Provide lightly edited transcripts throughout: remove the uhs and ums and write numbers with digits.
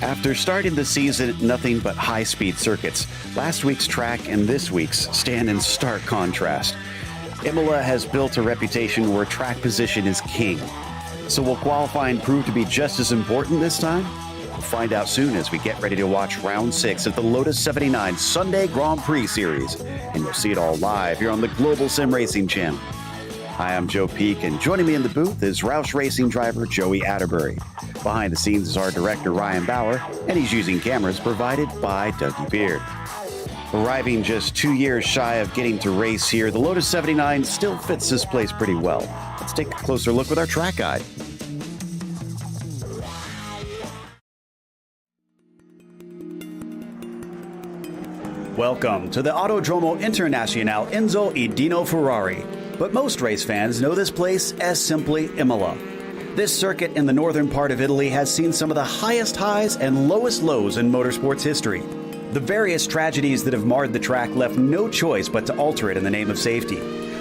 After starting the season at nothing but high-speed circuits, last week's track and this week's stand in stark contrast. Imola has built a reputation where track position is king. So will qualifying prove to be just as important this time? We'll find out soon as we get ready to watch round 6 of the Lotus 79 Sunday Grand Prix Series. And you'll see it all live here on the Global SimRacing Channel. Hi, I'm Joe Peak, and joining me in the booth is Roush Racing driver Joey Atterbury. Behind the scenes is our director Ryan Bauer, and he's using cameras provided by Dougie Beard. Arriving just 2 years shy of getting to race here, the Lotus 79 still fits this place pretty well. Let's take a closer look with our track guide. Welcome to the Autodromo Internazionale Enzo e Dino Ferrari, but most race fans know this place as simply Imola. This circuit in the northern part of Italy has seen some of the highest highs and lowest lows in motorsports history. The various tragedies that have marred the track left no choice but to alter it in the name of safety.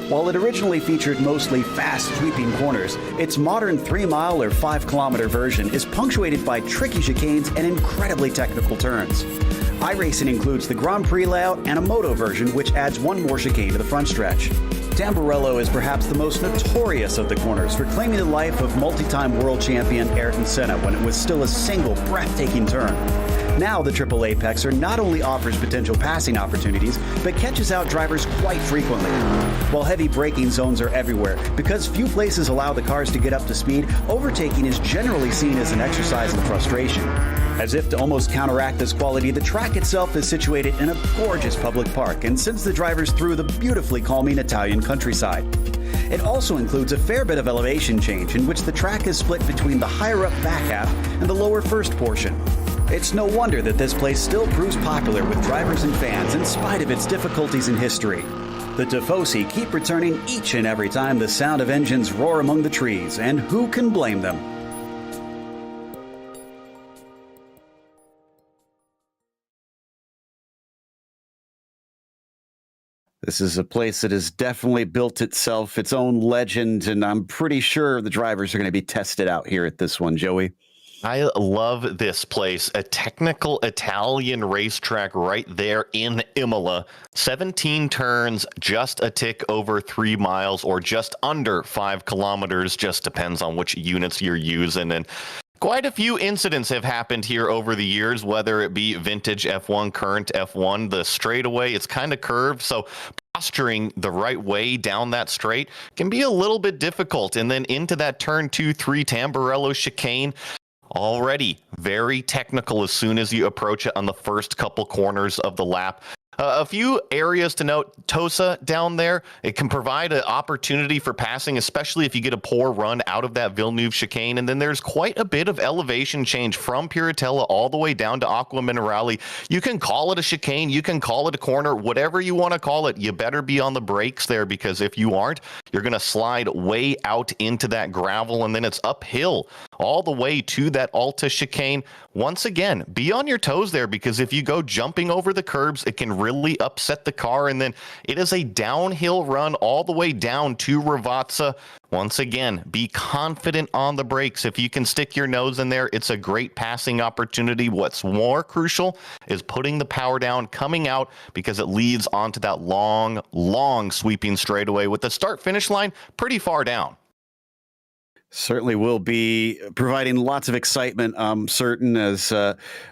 While it originally featured mostly fast, sweeping corners, its modern 3-mile or 5-kilometer version is punctuated by tricky chicanes and incredibly technical turns. iRacing includes the Grand Prix layout and a moto version, which adds one more chicane to the front stretch. Tamburello is perhaps the most notorious of the corners for claiming the life of multi-time world champion Ayrton Senna when it was still a single breathtaking turn. Now the Triple Apexer not only offers potential passing opportunities, but catches out drivers quite frequently. While heavy braking zones are everywhere, because few places allow the cars to get up to speed, overtaking is generally seen as an exercise in frustration. As if to almost counteract this quality, the track itself is situated in a gorgeous public park and sends the drivers through the beautifully calming Italian countryside. It also includes a fair bit of elevation change in which the track is split between the higher up back half and the lower first portion. It's no wonder that this place still proves popular with drivers and fans in spite of its difficulties in history. The Tifosi keep returning each and every time the sound of engines roar among the trees, and who can blame them? This is a place that has definitely built itself its own legend, and I'm pretty sure the drivers are going to be tested out here at this one, Joey. I love this place, a technical Italian racetrack right there in Imola. 17 turns, just a tick over 3 miles or just under 5 kilometers, just depends on which units you're using. And quite a few incidents have happened here over the years, whether it be vintage F1, current F1, the straightaway, it's kind of curved, so posturing the right way down that straight can be a little bit difficult. And then into that turn 2-3 Tamburello chicane, already very technical as soon as you approach it on the first couple corners of the lap. A few areas to note. Tosa down there, it can provide an opportunity for passing, especially if you get a poor run out of that Villeneuve chicane. And then there's quite a bit of elevation change from Piratella all the way down to Aqua Minerale. You can call it a chicane, you can call it a corner, whatever you want to call it. You better be on the brakes there, because if you aren't, you're going to slide way out into that gravel, and then it's uphill all the way to that Alta chicane. Once again, be on your toes there, because if you go jumping over the curbs, it can really upset the car, and then it is a downhill run all the way down to Ravazza. Once again, be confident on the brakes. If you can stick your nose in there, it's a great passing opportunity. What's more crucial is putting the power down, coming out, because it leads onto that long sweeping straightaway with the start-finish line pretty far down. Certainly will be providing lots of excitement, I'm certain, as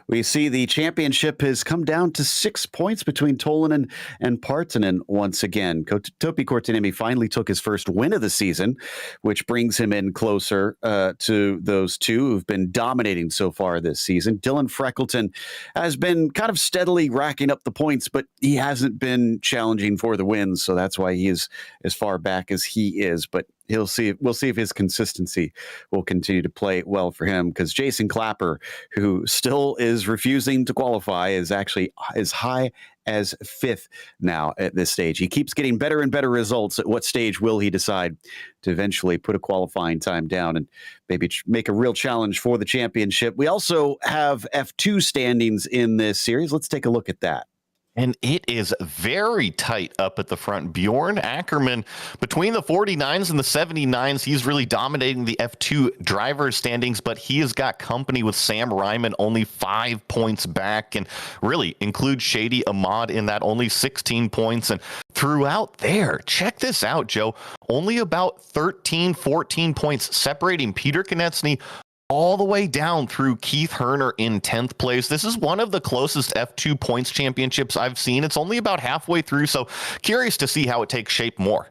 we see the championship has come down to 6 points between Tolinen and Partanen once again. Topi Korteniemi finally took his first win of the season, which brings him in closer to those two who've been dominating so far this season. Dylan Freckleton has been kind of steadily racking up the points, but he hasn't been challenging for the wins, so that's why he is as far back as he is. But we'll see if his consistency will continue to play well for him, because Jason Clapper, who still is refusing to qualify, is actually as high as 5th now at this stage. He keeps getting better and better results. At what stage will he decide to eventually put a qualifying time down and maybe make a real challenge for the championship? We also have F2 standings in this series. Let's take a look at that. And it is very tight up at the front. Bjorn Ackerman, between the 49s and the 79s, he's really dominating the F2 driver standings, but he has got company with Sam Ryman only 5 points back, and really include Shady Ahmad in that, only 16 points. And throughout there, check this out, Joe, only about 13, 14 points separating Peter Konechny all the way down through Keith Herner in 10th place. This is one of the closest F2 points championships I've seen. It's only about halfway through, so curious to see how it takes shape more.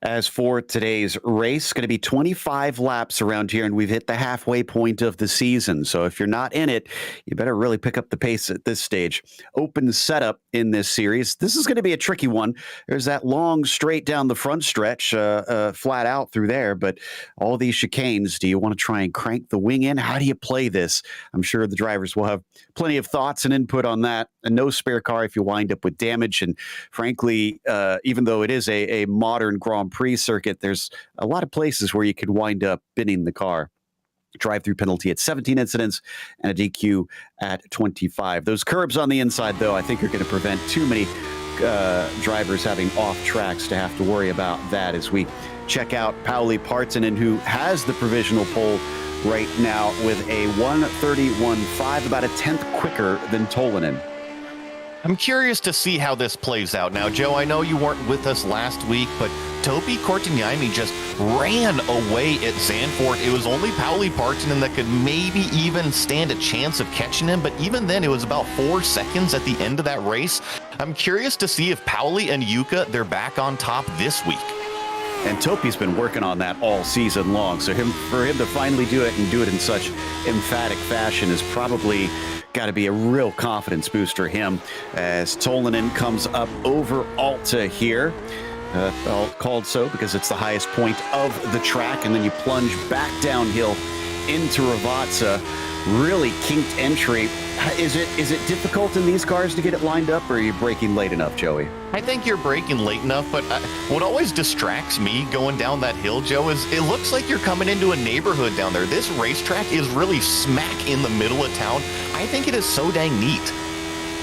As for today's race, going to be 25 laps around here, and we've hit the halfway point of the season. So if you're not in it, you better really pick up the pace at this stage. Open setup in this series. This is going to be a tricky one. There's that long straight down the front stretch, flat out through there, but all these chicanes, do you want to try and crank the wing in? How do you play this? I'm sure the drivers will have plenty of thoughts and input on that. And no spare car if you wind up with damage. And frankly, even though it is a modern Grand Prix circuit, there's a lot of places where you could wind up binning the car. Drive-through penalty at 17 incidents and a DQ at 25. Those curbs on the inside, though, I think are going to prevent too many drivers having off tracks to have to worry about that as we check out Pauli Partanen, who has the provisional pole right now with a 1:31.5, about a tenth quicker than Tolvanen. I'm curious to see how this plays out. Now, Joe, I know you weren't with us last week, but Topi Korteniemi just ran away at Zandvoort. It was only Pauli Partanen that could maybe even stand a chance of catching him, but even then, it was about 4 seconds at the end of that race. I'm curious to see if Pauli and Yuka, they're back on top this week. And Topi's been working on that all season long, so for him to finally do it and do it in such emphatic fashion is probably got to be a real confidence boost for him as Tolvanen comes up over Alta here. Called so because it's the highest point of the track, and then you plunge back downhill into Ravazza. Really kinked entry. Is it difficult in these cars to get it lined up, or are you braking late enough, Joey? I think you're braking late enough, but what always distracts me going down that hill, Joe, is it looks like you're coming into a neighborhood down there. This racetrack is really smack in the middle of town. I think it is so dang neat.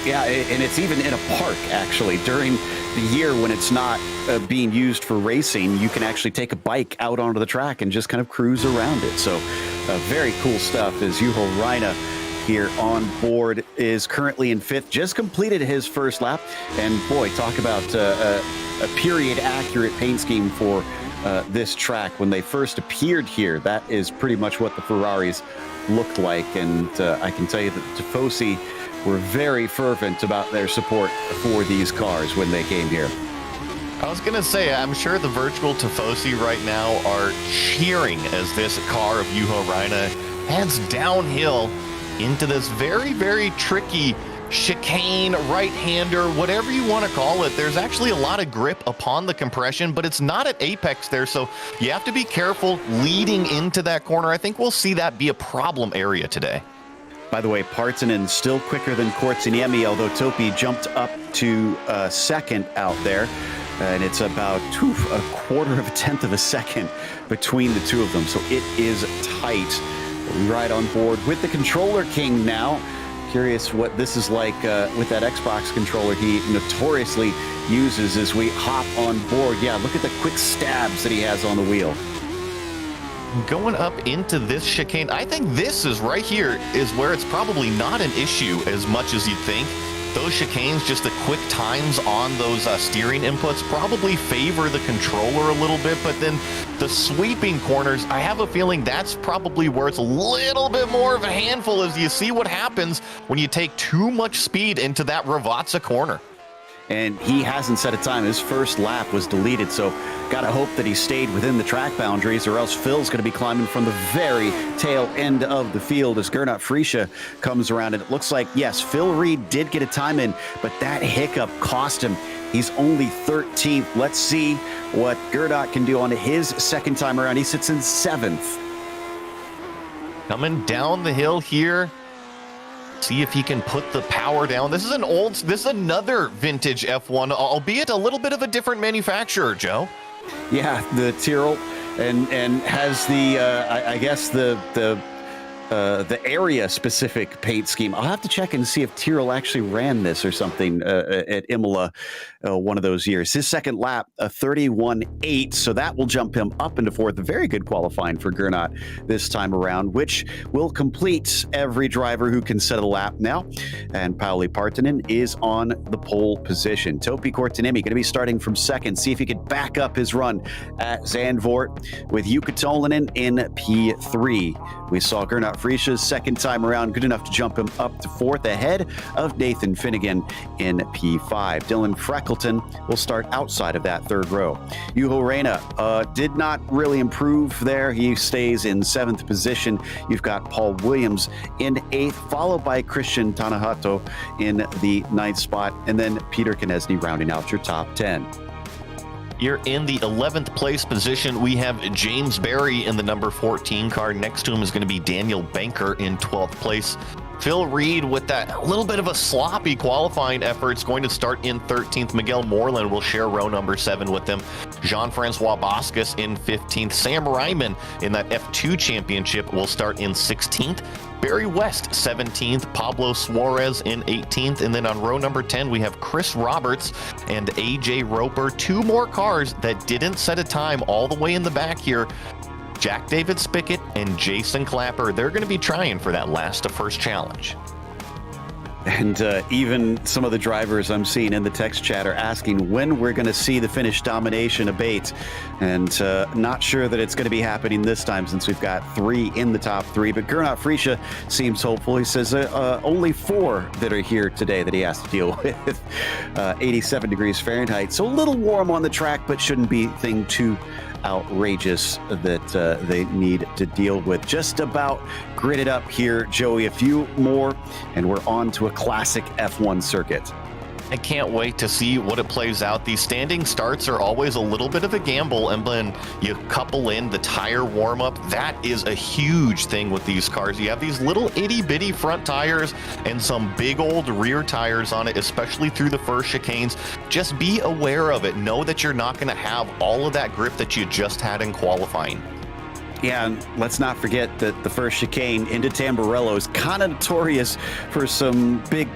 Yeah, and it's even in a park, actually. During the year when it's not being used for racing, you can actually take a bike out onto the track and just kind of cruise around it. So very cool stuff as Juho Raina here on board is currently in 5th, just completed his first lap. And boy, talk about a period-accurate paint scheme for this track. When they first appeared here, that is pretty much what the Ferraris looked like. And I can tell you that Tifosi were very fervent about their support for these cars when they came here. I was going to say, I'm sure the virtual Tifosi right now are cheering as this car of Juho Raina heads downhill into this very, very tricky chicane, right-hander, whatever you want to call it. There's actually a lot of grip upon the compression, but it's not at apex there, so you have to be careful leading into that corner. I think we'll see that be a problem area today. By the way, Partanen still quicker than Korteniemi, although Topi jumped up to second out there. And it's about a quarter of a tenth of a second between the two of them. So it is tight. We ride on board with the Controller King now. Curious what this is like with that Xbox controller he notoriously uses as we hop on board. Yeah, look at the quick stabs that he has on the wheel. Going up into this chicane, I think this is right here is where it's probably not an issue as much as you'd think. Those chicanes, just the quick times on those steering inputs probably favor the controller a little bit, but then the sweeping corners, I have a feeling that's probably where it's a little bit more of a handful as you see what happens when you take too much speed into that Ravazza corner. And he hasn't set a time. His first lap was deleted, so got to hope that he stayed within the track boundaries, or else Phil's going to be climbing from the very tail end of the field as Gernot Friesche comes around. And it looks like, yes, Phil Reed did get a time in, but that hiccup cost him. He's only 13th. Let's see what Gernot can do on his second time around. He sits in 7th. Coming down the hill here. See if he can put the power down. This is another vintage F1, albeit a little bit of a different manufacturer, Joe. Yeah, the Tyrrell and has the I guess the the area-specific paint scheme. I'll have to check and see if Tyrrell actually ran this or something at Imola one of those years. His second lap, a 31.8, so that will jump him up into fourth. Very good qualifying for Gernot this time around, which will complete every driver who can set a lap now. And Pauli Partanen is on the pole position. Topi Kortaniemi going to be starting from second. See if he could back up his run at Zandvoort with Jukka Tolvanen in P3. We saw Gernot Fries's second time around, good enough to jump him up to fourth ahead of Nathan Finnegan in P5. Dylan Freckleton will start outside of that third row. Juho Reina did not really improve there. He stays in seventh position. You've got Paul Williams in eighth, followed by Christian Tanahato in the ninth spot, and then Peter Konieczny rounding out your top 10. You're in the 11th place position. We have James Barry in the number 14 car. Next to him is going to be Daniel Banker in 12th place. Phil Reed with that little bit of a sloppy qualifying effort is going to start in 13th. Miguel Moreland will share row number 7 with him. Jean-Francois Boscus in 15th. Sam Ryman in that F2 championship will start in 16th. Barry West, 17th, Pablo Suarez in 18th, and then on row number 10, we have Chris Roberts and AJ Roper, 2 more cars that didn't set a time all the way in the back here. Jack David Spickett and Jason Clapper, they're going to be trying for that last to first challenge. And even some of the drivers I'm seeing in the text chat are asking when we're going to see the Finnish domination abate. And not sure that it's going to be happening this time since we've got 3 in the top 3. But Gernot Friese seems hopeful. He says only 4 that are here today that he has to deal with. 87 degrees Fahrenheit. So a little warm on the track, but shouldn't be thing too outrageous that they need to deal with. Just about gridded up here, Joey. A few more, and we're on to a classic F1 circuit. I can't wait to see what it plays out. These standing starts are always a little bit of a gamble, and when you couple in the tire warm-up, that is a huge thing with these cars. You have these little itty-bitty front tires and some big old rear tires on it, especially through the first chicanes. Just be aware of it. Know that you're not going to have all of that grip that you just had in qualifying. Yeah, and let's not forget that the first chicane into Tamburello is kind of notorious for some big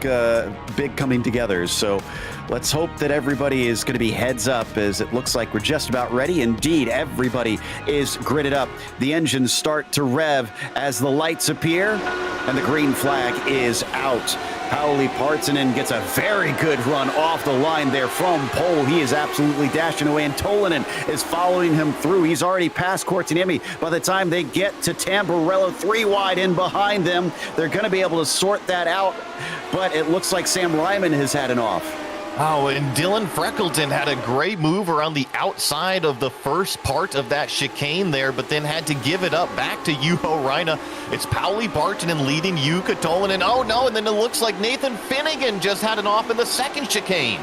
coming together. So let's hope that everybody is going to be heads up, as it looks like we're just about ready. Indeed, everybody is gridded up. The engines start to rev as the lights appear, and the green flag is out. Pauli Partanen gets a very good run off the line there from pole. He is absolutely dashing away, and Tolvanen is following him through. He's already passed Kortaniemi. By the time they get to Tamburello, 3 wide in behind them, they're going to be able to sort that out, but it looks like Sam Ryman has had an off. Oh, and Dylan Freckleton had a great move around the outside of the first part of that chicane there, but then had to give it up back to Juho Reina. It's Pauli Partanen leading Jukka Tolvanen. Oh, no, and then it looks like Nathan Finnegan just had an off in the second chicane.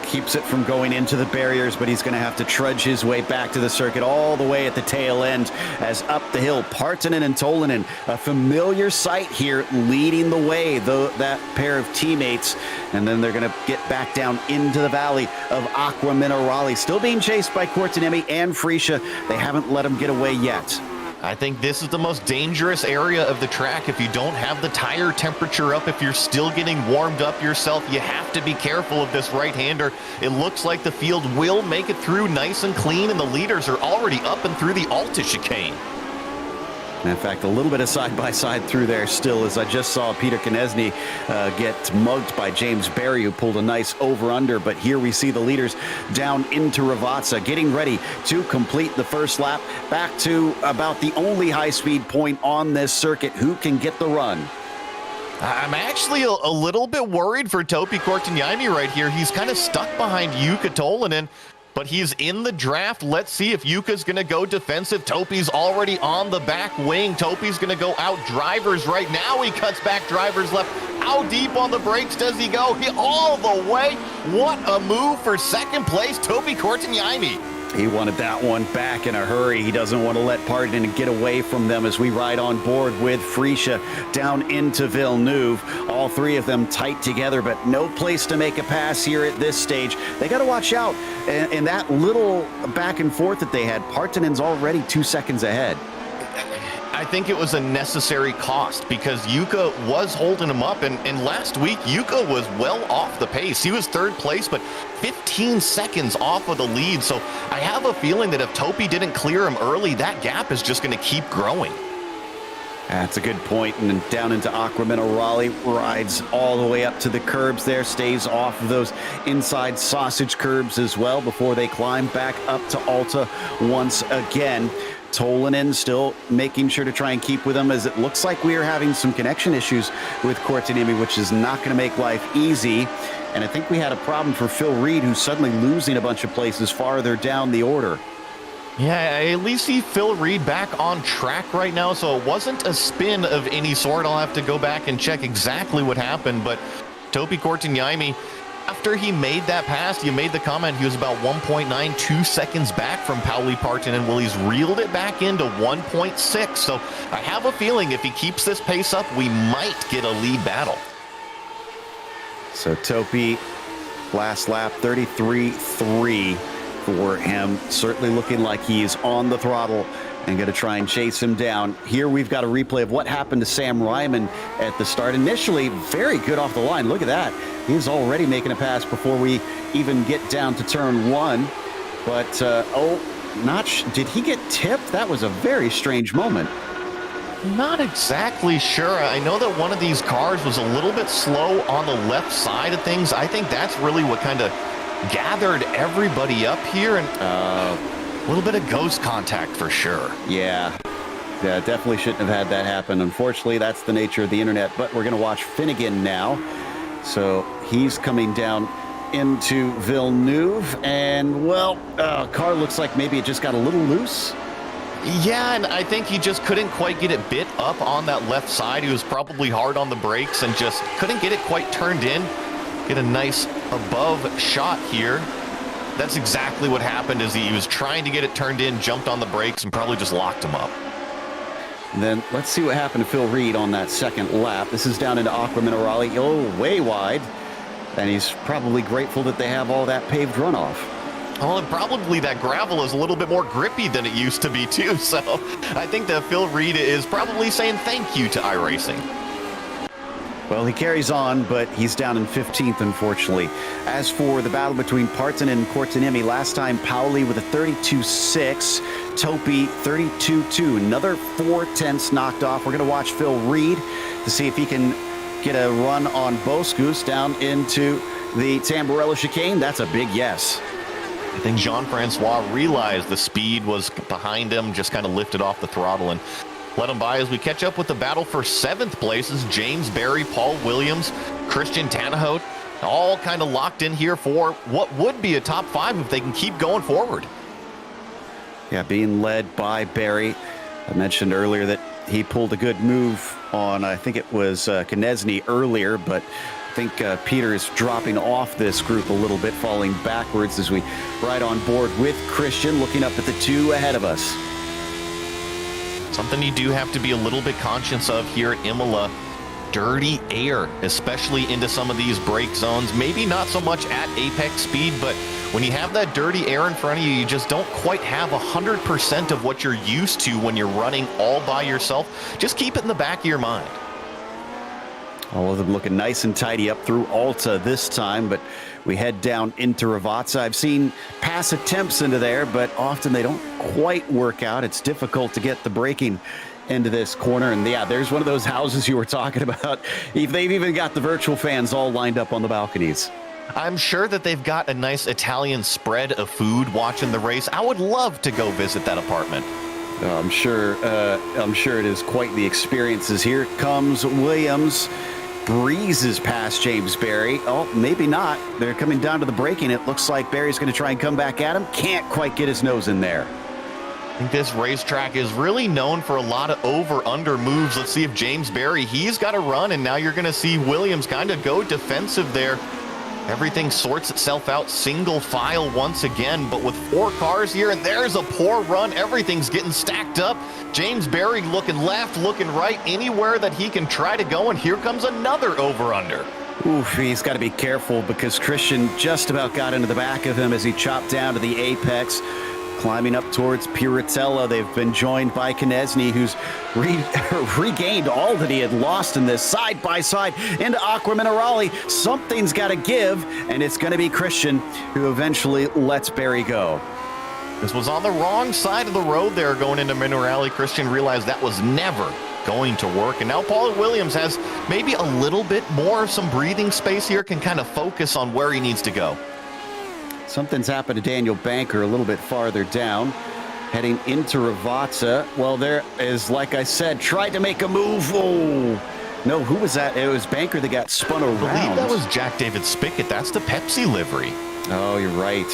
Keeps it from going into the barriers, but he's going to have to trudge his way back to the circuit all the way at the tail end as up the hill, Partanen and Tolvanen, a familiar sight here, leading the way, that pair of teammates. And then they're going to get back down into the valley of Aqua Minerale, still being chased by Kortaniemi and Friese. They haven't let him get away yet. I think this is the most dangerous area of the track. If you don't have the tire temperature up, if you're still getting warmed up yourself, you have to be careful of this right-hander. It looks like the field will make it through nice and clean, and the leaders are already up and through the Alta chicane. In fact, a little bit of side-by-side through there still, as I just saw Peter Konieczny get mugged by James Barry, who pulled a nice over-under. But here we see the leaders down into Ravazza, getting ready to complete the first lap, back to about the only high-speed point on this circuit. Who can get the run? I'm actually a little bit worried for Topi Kortaniemi right here. He's kind of stuck behind Jukka Tolvanen, but he's in the draft. Let's see if Yuka's going to go defensive. Topi's already on the back wing. Topi's going to go out drivers right now. He cuts back drivers left. How deep on the brakes does he go? All the way. What a move for second place, Topi Kortaniemi. He wanted that one back in a hurry. He doesn't want to let Partanen get away from them as we ride on board with Friese down into Villeneuve. All 3 of them tight together, but no place to make a pass here at this stage. They got to watch out. And that little back and forth that they had, Partanen's already 2 seconds ahead. I think it was a necessary cost because Yuka was holding him up, and last week Yuka was well off the pace. He was third place, but 15 seconds off of the lead. So I have a feeling that if Topi didn't clear him early, that gap is just going to keep growing. That's a good point. And then down into Aqua Minerale, rides all the way up to the curbs there, stays off of those inside sausage curbs as well before they climb back up to Alta once again. Tolanen still making sure to try and keep with them, as it looks like we are having some connection issues with Cortinimi, which is not going to make life easy. And I think we had a problem for Phil Reed, who's suddenly losing a bunch of places farther down the order. Yeah, I at least see Phil Reed back on track right now, so it wasn't a spin of any sort. I'll have to go back and check exactly what happened, but Topi Kortiniemi, after he made that pass, you made the comment he was about 1.92 seconds back from Pauli Partonen. Well, he's reeled it back into 1.6, so I have a feeling if he keeps this pace up, we might get a lead battle. So Topi, last lap, 33.3 for him. Certainly looking like he's on the throttle and going to try and chase him down. Here we've got a replay of what happened to Sam Ryman at the start. Initially, very good off the line. Look at that. He's already making a pass before we even get down to turn one. But, did he get tipped? That was a very strange moment. Not exactly sure. I know that one of these cars was a little bit slow on the left side of things. I think that's really what kind of gathered everybody up here, and a little bit of ghost contact for sure. Yeah, definitely shouldn't have had that happen. Unfortunately, that's the nature of the internet. But we're going to watch Finnegan now. So he's coming down into Villeneuve, and well, car looks like maybe it just got a little loose. Yeah, and I think he just couldn't quite get it bit up on that left side. He was probably hard on the brakes and just couldn't get it quite turned in. Get a nice above shot here. That's exactly what happened, is he was trying to get it turned in, jumped on the brakes, and probably just locked him up. And then let's see what happened to Phil Reed on that second lap. This is down into Aqua Minerale. Oh, way wide. And he's probably grateful that they have all that paved runoff. Well, and probably that gravel is a little bit more grippy than it used to be, too. So I think that Phil Reed is probably saying thank you to iRacing. Well, he carries on, but he's down in 15th, unfortunately. As for the battle between Partonen and Kortinimi, last time Pauli with a 32.6, Topi 32.2. Another 4/10 knocked off. We're going to watch Phil Reed to see if he can get a run on Boskus down into the Tamburello chicane. That's a big yes. I think Jean-Francois realized the speed was behind him, just kind of lifted off the throttle and let him by as we catch up with the battle for 7th places. James Barry, Paul Williams, Christian Tannehout, all kind of locked in here for what would be a top 5 if they can keep going forward. Yeah, being led by Barry. I mentioned earlier that he pulled a good move on, I think it was Konechny earlier, but I think Peter is dropping off this group a little bit, falling backwards as we ride on board with Christian, looking up at the 2 ahead of us. Something you do have to be a little bit conscious of here at Imola, dirty air, especially into some of these brake zones. Maybe not so much at apex speed, but when you have that dirty air in front of you, you just don't quite have 100% of what you're used to when you're running all by yourself. Just keep it in the back of your mind. All of them looking nice and tidy up through Alta this time, but we head down into Ravazza. I've seen pass attempts into there, but often they don't quite work out. It's difficult to get the braking into this corner. And yeah, there's one of those houses you were talking about. They've even got the virtual fans all lined up on the balconies. I'm sure that they've got a nice Italian spread of food watching the race. I would love to go visit that apartment. I'm sure it is quite the experiences. Here comes Williams. Breezes past James Barry. Oh, maybe not. They're coming down to the braking. It looks like Barry's going to try and come back at him. Can't quite get his nose in there. I think this racetrack is really known for a lot of over-under moves. Let's see if James Barry, he's got a run, and now you're going to see Williams kind of go defensive there. Everything sorts itself out single file once again, but with 4 cars here, and there's a poor run. Everything's getting stacked up. James Barry looking left, looking right, anywhere that he can try to go, and here comes another over-under. Oof, he's got to be careful because Christian just about got into the back of him as he chopped down to the apex. climbing up towards Piratella. They've been joined by Konieczny, who's regained all that he had lost in this. Side by side into Aqua Minerale. Something's got to give, and it's going to be Christian who eventually lets Barry go. This was on the wrong side of the road there going into Minerale. Christian realized that was never going to work, and now Paul Williams has maybe a little bit more of some breathing space here, can kind of focus on where he needs to go. Something's happened to Daniel Banker a little bit farther down, heading into Ravazza. Well, there is, like I said, tried to make a move. Oh, no, who was that? It was Banker that got spun around. I believe that was Jack David Spickett. That's the Pepsi livery. Oh, you're right.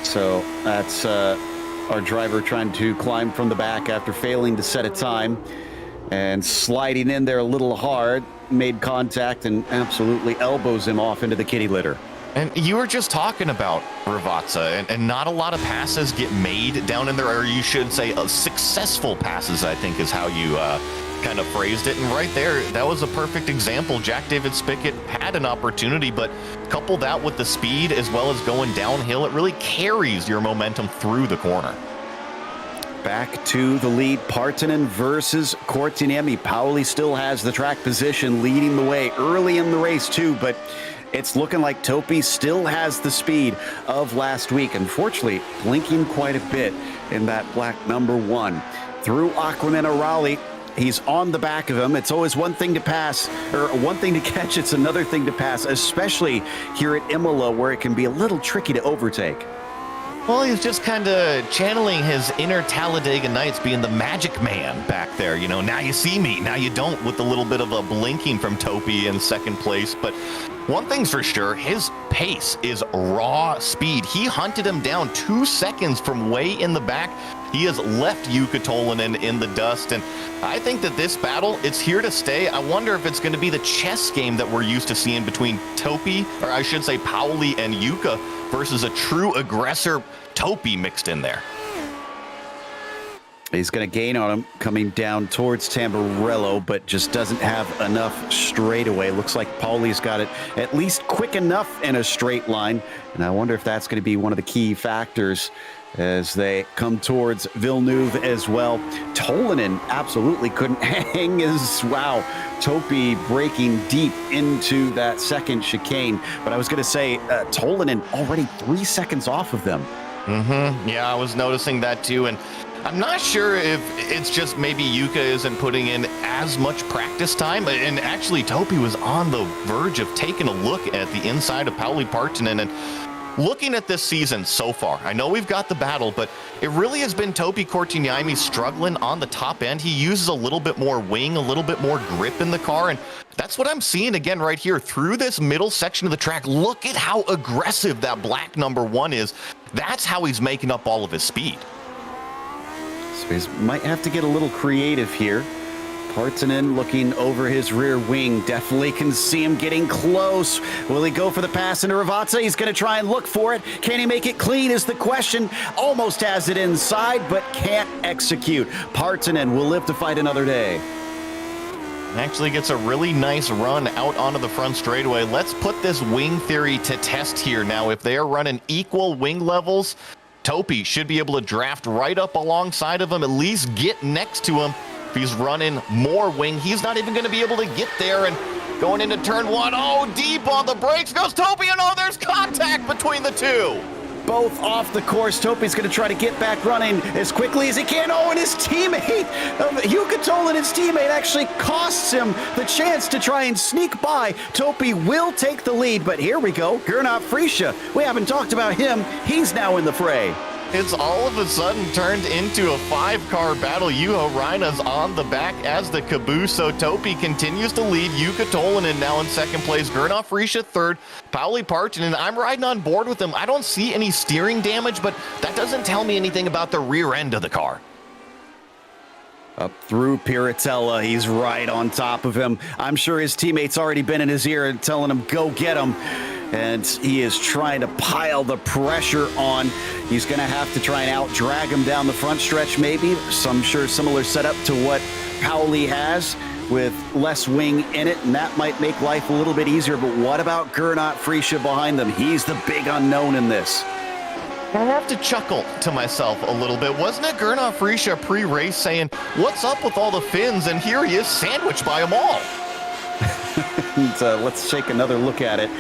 So that's our driver trying to climb from the back after failing to set a time and sliding in there a little hard, made contact and absolutely elbows him off into the kitty litter. And you were just talking about Ravazza, and not a lot of passes get made down in there, or you should say successful passes, I think is how you kind of phrased it. And right there, that was a perfect example. Jack David Spickett had an opportunity, but couple that with the speed as well as going downhill, it really carries your momentum through the corner. Back to the lead, Partanen versus Kortiniemi. Pauli still has the track position, leading the way early in the race too, but it's looking like Topi still has the speed of last week. Unfortunately, blinking quite a bit in that black number 1. Through Aqua Minerale, he's on the back of him. It's always one thing to pass, or one thing to catch, it's another thing to pass, especially here at Imola, where it can be a little tricky to overtake. Well, he's just kind of channeling his inner Talladega Nights, being the magic man back there. You know, now you see me, now you don't, with a little bit of a blinking from Topi in second place. But one thing's for sure, his pace is raw speed. He hunted him down 2 seconds from way in the back. He has left Jukka Tolvanen in the dust, and I think that this battle, it's here to stay. I wonder if it's going to be the chess game that we're used to seeing between Topi, or I should say Pauli and Jukka, versus a true aggressor Topi mixed in there. He's going to gain on him coming down towards Tamburello, but just doesn't have enough straightaway. Looks like Pauli's got it at least quick enough in a straight line, and I wonder if that's going to be one of the key factors as they come towards Villeneuve as well. Tolvanen absolutely couldn't hang his, wow, Topi breaking deep into that second chicane. But I was going to say, Tolvanen already 3 seconds off of them. Yeah, I was noticing that too. And I'm not sure if it's just maybe Jukka isn't putting in as much practice time. And actually, Topi was on the verge of taking a look at the inside of Pauli Partanen. And looking at this season so far, I know we've got the battle, but it really has been Topi Kortiniemi struggling on the top end. He uses a little bit more wing, a little bit more grip in the car, and that's what I'm seeing again right here through this middle section of the track. Look at how aggressive that black number 1 is. That's how he's making up all of his speed. So he might have to get a little creative here. Partanen looking over his rear wing. Definitely can see him getting close. Will he go for the pass into Ravazza? He's going to try and look for it. Can he make it clean is the question. Almost has it inside, but can't execute. Partanen will live to fight another day. Actually gets a really nice run out onto the front straightaway. Let's put this wing theory to test here. Now, if they are running equal wing levels, Topi should be able to draft right up alongside of him, at least get next to him. If he's running more wing, he's not even going to be able to get there. And going into turn 1, oh, deep on the brakes goes Topi, and oh, there's contact between the two. Both off the course. Topi's going to try to get back running as quickly as he can. Oh, and his teammate, Jukka Tolanen's teammate, actually costs him the chance to try and sneak by. Topi will take the lead, but here we go. Gernot Frische. We haven't talked about him. He's now in the fray. It's all of a sudden turned into a 5-car battle. Juho Raina's on the back as the caboose, so Topi continues to lead. Jukka Tolvanen now in second place. Gernot Frische third. Pauli Partanen, I'm riding on board with him. I don't see any steering damage, but that doesn't tell me anything about the rear end of the car. Up through Piratella, he's right on top of him. I'm sure his teammates already been in his ear and telling him, go get him. And he is trying to pile the pressure on. He's going to have to try and out-drag him down the front stretch, maybe. I'm sure similar setup to what Pauli has with less wing in it, and that might make life a little bit easier. But what about Gernot Frische behind them? He's the big unknown in this. I have to chuckle to myself a little bit. Wasn't it Gernot Frischa pre-race saying, "What's up with all the Finns?" And here he is sandwiched by them all. Let's take another look at it.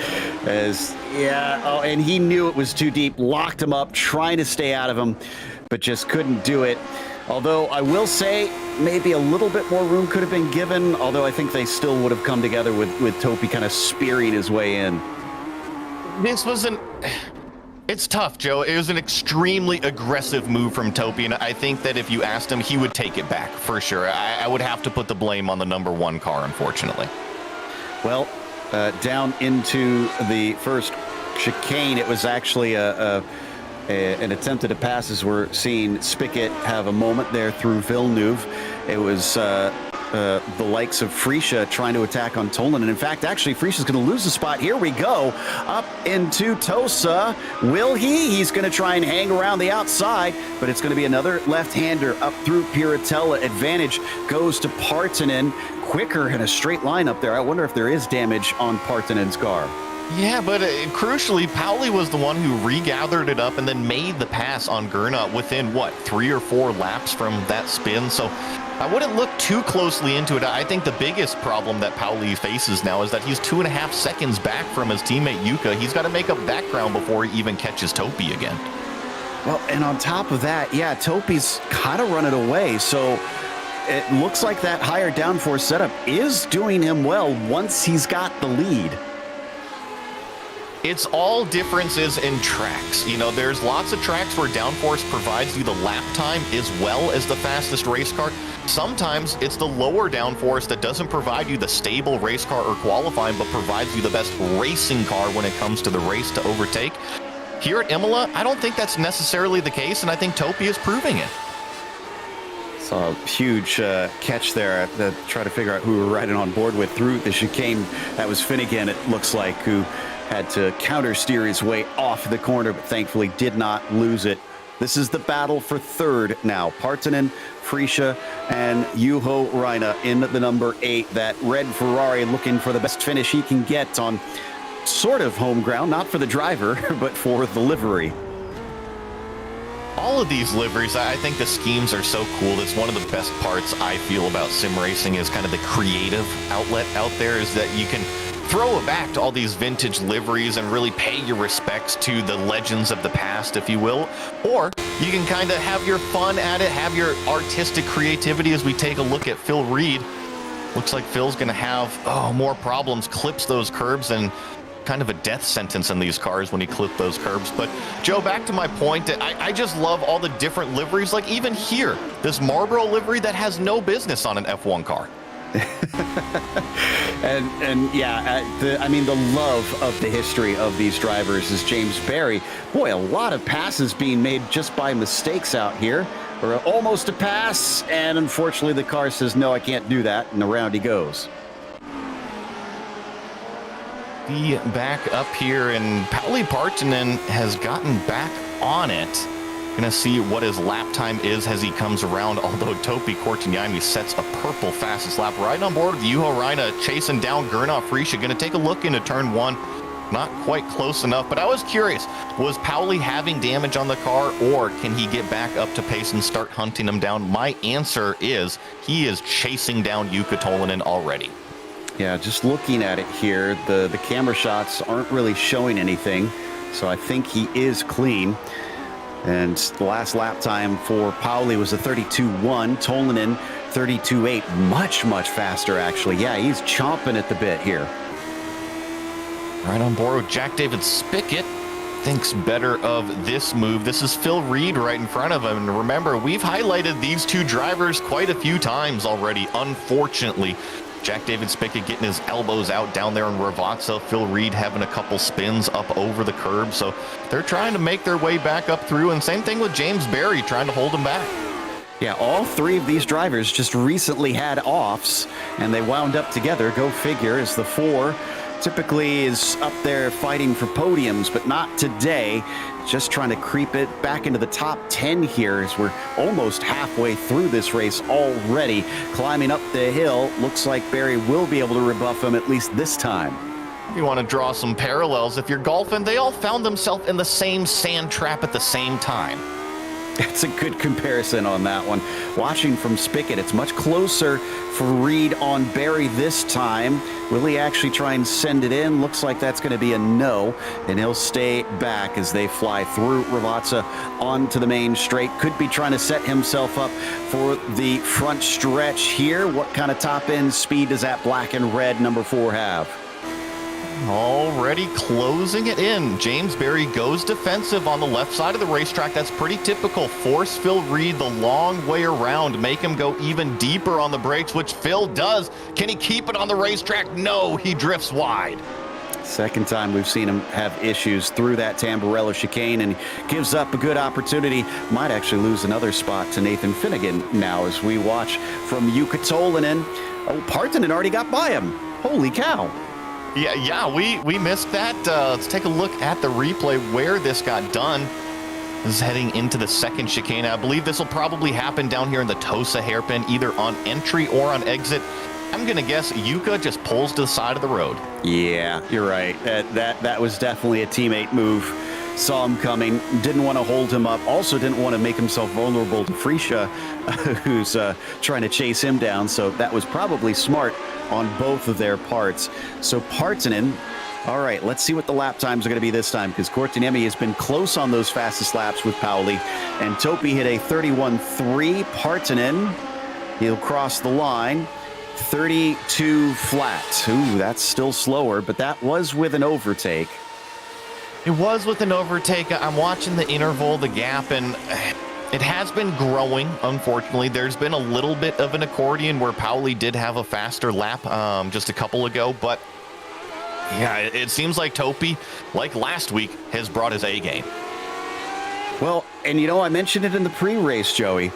And he knew it was too deep, locked him up, trying to stay out of him, but just couldn't do it. Although I will say maybe a little bit more room could have been given, although I think they still would have come together with Topi kind of spearing his way in. It's tough, Joe. It was an extremely aggressive move from Topi, and I think that if you asked him, he would take it back for sure. I would have to put the blame on the number one car, unfortunately. Well, down into the first chicane, it was actually an attempt at a pass, as we're seeing Spickett have a moment there through Villeneuve. It was the likes of Frischa trying to attack on Tolan. And in fact, actually, Frischa's going to lose the spot. Here we go. Up into Tosa. Will he? He's going to try and hang around the outside, but it's going to be another left-hander up through Piratella. Advantage goes to Partanen. Quicker in a straight line up there. I wonder if there is damage on Partanen's car. Yeah, but crucially, Pauli was the one who regathered it up and then made the pass on Gernot within, 3 or 4 laps from that spin. So I wouldn't look too closely into it. I think the biggest problem that Pauli faces now is that he's 2.5 seconds back from his teammate Yuka. He's got to make up that ground before he even catches Topi again. Well, and on top of that, yeah, Topi's kind of running away. So it looks like that higher downforce setup is doing him well once he's got the lead. It's all differences in tracks. You know, there's lots of tracks where downforce provides you the lap time as well as the fastest race car. Sometimes it's the lower downforce that doesn't provide you the stable race car or qualifying, but provides you the best racing car when it comes to the race to overtake. Here at Imola, I don't think that's necessarily the case, and I think Topi is proving it. Saw a huge catch there to try to figure out who we were riding on board with through the chicane. That was Finnegan, it looks like, who had to counter steer his way off the corner, but thankfully did not lose it. This is the battle for third now. Partanen, Frischa, and Juho Raina in the number 8. That red Ferrari looking for the best finish he can get on sort of home ground, not for the driver, but for the livery. All of these liveries, I think the schemes are so cool. That's one of the best parts I feel about sim racing, is kind of the creative outlet out there, is that you can throw it back to all these vintage liveries and really pay your respects to the legends of the past, if you will. Or you can kind of have your fun at it, have your artistic creativity. As we take a look at Phil Reed, looks like Phil's going to have more problems, clips those curbs, and kind of a death sentence in these cars when he clipped those curbs. But Joe, back to my point, I just love all the different liveries. Like even here, this Marlboro livery that has no business on an F1 car. and yeah, the love of the history of these drivers is James Barry. Boy, a lot of passes being made just by mistakes out here. Or almost a pass, and unfortunately the car says, no, I can't do that, and around he goes. The back up here, and Pauli Partanen has gotten back on it. Gonna see what his lap time is as he comes around, although Topi Cortignani sets a purple fastest lap right on board with Juho Raina chasing down Gernot Frischa. Gonna take a look into turn 1. Not quite close enough, but I was curious, was Pauli having damage on the car, or can he get back up to pace and start hunting him down? My answer is he is chasing down Jukka Tolvanen already. Yeah, just looking at it here, the camera shots aren't really showing anything, so I think he is clean. And the last lap time for Pauli was a 32.1. Tolvanen 32.8, much faster actually. Yeah, he's chomping at the bit here. Right on board with Jack David Spickett. Thinks better of this move. This is Phil Reed right in front of him. And remember, we've highlighted these two drivers quite a few times already, unfortunately. Jack David Spickett getting his elbows out down there in Ravazza. Phil Reed having a couple spins up over the curb. So they're trying to make their way back up through. And same thing with James Barry, trying to hold him back. Yeah, all three of these drivers just recently had offs, and they wound up together. Go figure, as the 4 typically is up there fighting for podiums, but not today. Just trying to creep it back into the top 10 here, as we're almost halfway through this race already. Climbing up the hill, looks like Barry will be able to rebuff him at least this time. If you want to draw some parallels, if you're golfing, they all found themselves in the same sand trap at the same time. That's a good comparison on that one. Watching from Spicket, it's much closer for Reed on Barry this time. Will he actually try and send it in? Looks like that's going to be a no, and he'll stay back as they fly through Ravazza onto the main straight. Could be trying to set himself up for the front stretch here. What kind of top-end speed does that black and red number 4 have? Already closing it in. James Berry goes defensive on the left side of the racetrack. That's pretty typical. Force Phil Reed the long way around. Make him go even deeper on the brakes, which Phil does. Can he keep it on the racetrack? No, he drifts wide. Second time we've seen him have issues through that Tamburello chicane, and gives up a good opportunity. Might actually lose another spot to Nathan Finnegan now as we watch from Jukka Tolinen. Oh, Partanen already got by him. Holy cow. Yeah, we missed that. Let's take a look at the replay where this got done. This is heading into the second chicane. I believe this will probably happen down here in the Tosa hairpin, either on entry or on exit. I'm going to guess Jukka just pulls to the side of the road. Yeah, you're right. That was definitely a teammate move. Saw him coming, didn't want to hold him up, also didn't want to make himself vulnerable to Frisha, who's trying to chase him down, so that was probably smart on both of their parts. So Partanen, all right, let's see what the lap times are going to be this time, because Korteniemi has been close on those fastest laps with Pauli, and Topi hit a 31.3. Partanen, he'll cross the line, 32 flat. Ooh, that's still slower, but that was with an overtake. It was with an overtake. I'm watching the interval, the gap, and it has been growing, unfortunately. There's been a little bit of an accordion where Pauli did have a faster lap just a couple ago, but yeah, it seems like Topi, like last week, has brought his A game. Well, and you know, I mentioned it in the pre-race, Joey,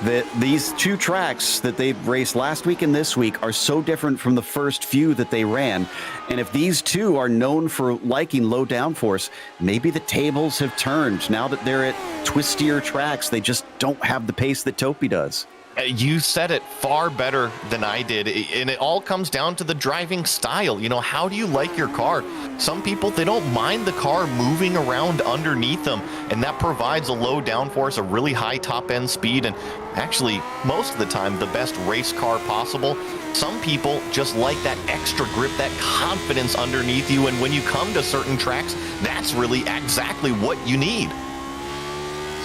that these two tracks that they raced last week and this week are so different from the first few that they ran. And if these two are known for liking low downforce, maybe the tables have turned. Now that they're at twistier tracks, they just don't have the pace that Topi does. You said it far better than I did, and it all comes down to the driving style. You know, how do you like your car? Some people, they don't mind the car moving around underneath them, and that provides a low downforce, a really high top-end speed, and actually, most of the time, the best race car possible. Some people just like that extra grip, that confidence underneath you, and when you come to certain tracks, that's really exactly what you need.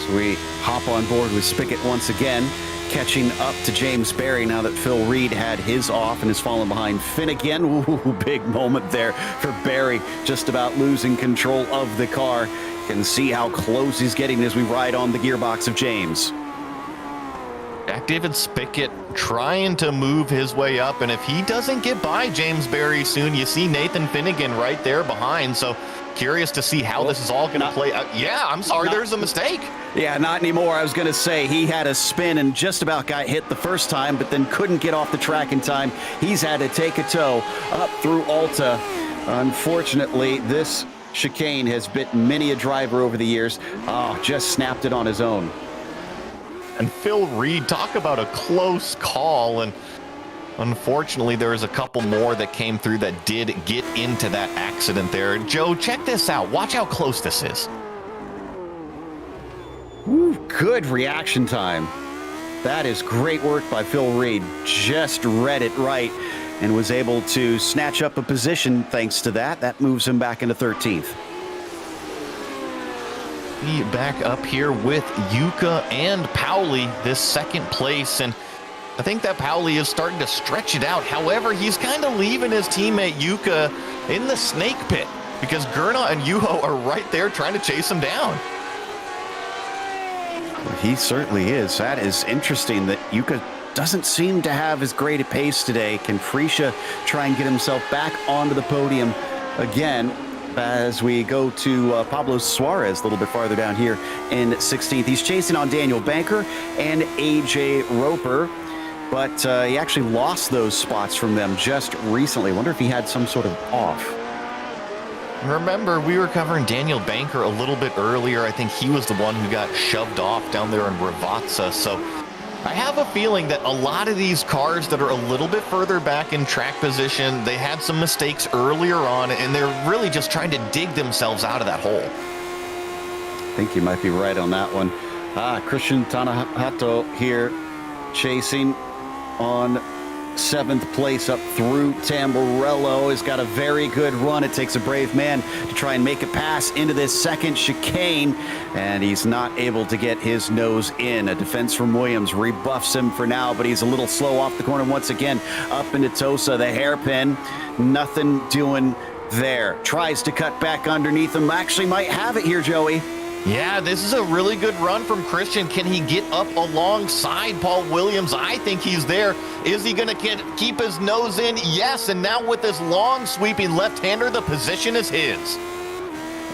So we hop on board with Spicket once again, catching up to James Berry now that Phil Reed had his off and has fallen behind Finnegan. Ooh, big moment there for Berry, just about losing control of the car. You can see how close he's getting as we ride on the gearbox of James. Jack David Spicket trying to move his way up, and if he doesn't get by James Berry soon, you see Nathan Finnegan right there behind, so curious to see how this is all going to play out. Yeah, I'm sorry, there's a mistake. Yeah, not anymore. I was going to say he had a spin and just about got hit the first time, but then couldn't get off the track in time. He's had to take a tow up through Alta. Unfortunately, this chicane has bit many a driver over the years. Oh, just snapped it on his own. And Phil Reed, talk about a close call, and unfortunately, there was a couple more that came through that did get into that accident there. Joe, check this out. Watch how close this is. Ooh, good reaction time. That is great work by Phil Reed. Just read it right and was able to snatch up a position thanks to that. That moves him back into 13th. Back up here with Jukka and Pauli, this second place, and I think that Pauli is starting to stretch it out. However, he's kind of leaving his teammate Jukka in the snake pit because Gurna and Juho are right there trying to chase him down. He certainly is. That is interesting that Jukka doesn't seem to have as great a pace today. Can Frisha try and get himself back onto the podium again as we go to Pablo Suarez a little bit farther down here in 16th. He's chasing on Daniel Banker and AJ Roper, but he actually lost those spots from them just recently. Wonder if he had some sort of off. Remember, we were covering Daniel Banker a little bit earlier. I think he was the one who got shoved off down there in Ravazza. So I have a feeling that a lot of these cars that are a little bit further back in track position, they had some mistakes earlier on, and they're really just trying to dig themselves out of that hole. I think you might be right on that one. Christian Tanahato here chasing on 7th place up through Tamburello. Has got a very good run. It takes a brave man to try and make a pass into this second chicane, and he's not able to get his nose in. A defense from Williams rebuffs him for now, but he's a little slow off the corner once again. Up into Tosa, the hairpin. Nothing doing there. Tries to cut back underneath him. Actually might have it here, Joey. Yeah, this is a really good run from Christian. Can he get up alongside Paul Williams? I think he's there. Is he going to keep his nose in? Yes, and now with this long sweeping left-hander, the position is his.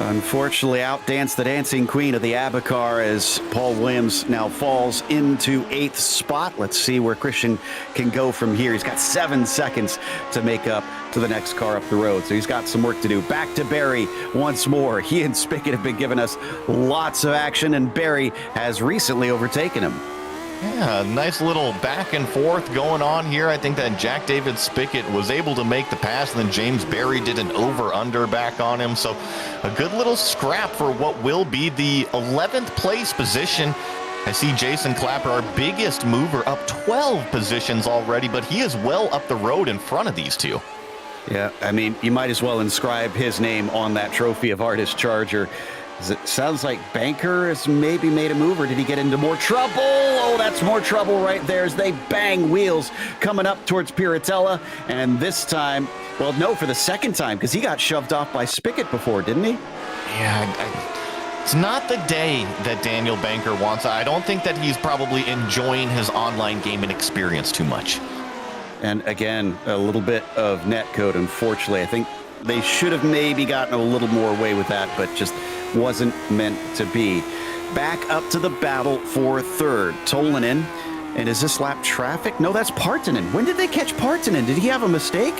Unfortunately, outdanced the dancing queen of the Abacar as Paul Williams now falls into 8th spot. Let's see where Christian can go from here. He's got 7 seconds to make up to the next car up the road, so he's got some work to do. Back to Barry once more. He and Spickett have been giving us lots of action, and Barry has recently overtaken him. Yeah, nice little back and forth going on here. I think that Jack David Spickett was able to make the pass, and then James Barry did an over-under back on him. So a good little scrap for what will be the 11th place position. I see Jason Clapper, our biggest mover, up 12 positions already, but he is well up the road in front of these two. Yeah, I mean, you might as well inscribe his name on that trophy of Artist Charger. It sounds like Banker has maybe made a move, or did he get into more trouble? Oh, that's more trouble right there as they bang wheels coming up towards Piratella. And this time, well, no, for the second time, because he got shoved off by Spickett before, didn't he? Yeah, it's not the day that Daniel Banker wants. I don't think that he's probably enjoying his online gaming experience too much. And again, a little bit of netcode, unfortunately. I think they should have maybe gotten a little more away with that, but just wasn't meant to be. Back up to the battle for 3rd. Tolinen. And is this lap traffic? No, that's Partanen. When did they catch Partanen? Did he have a mistake?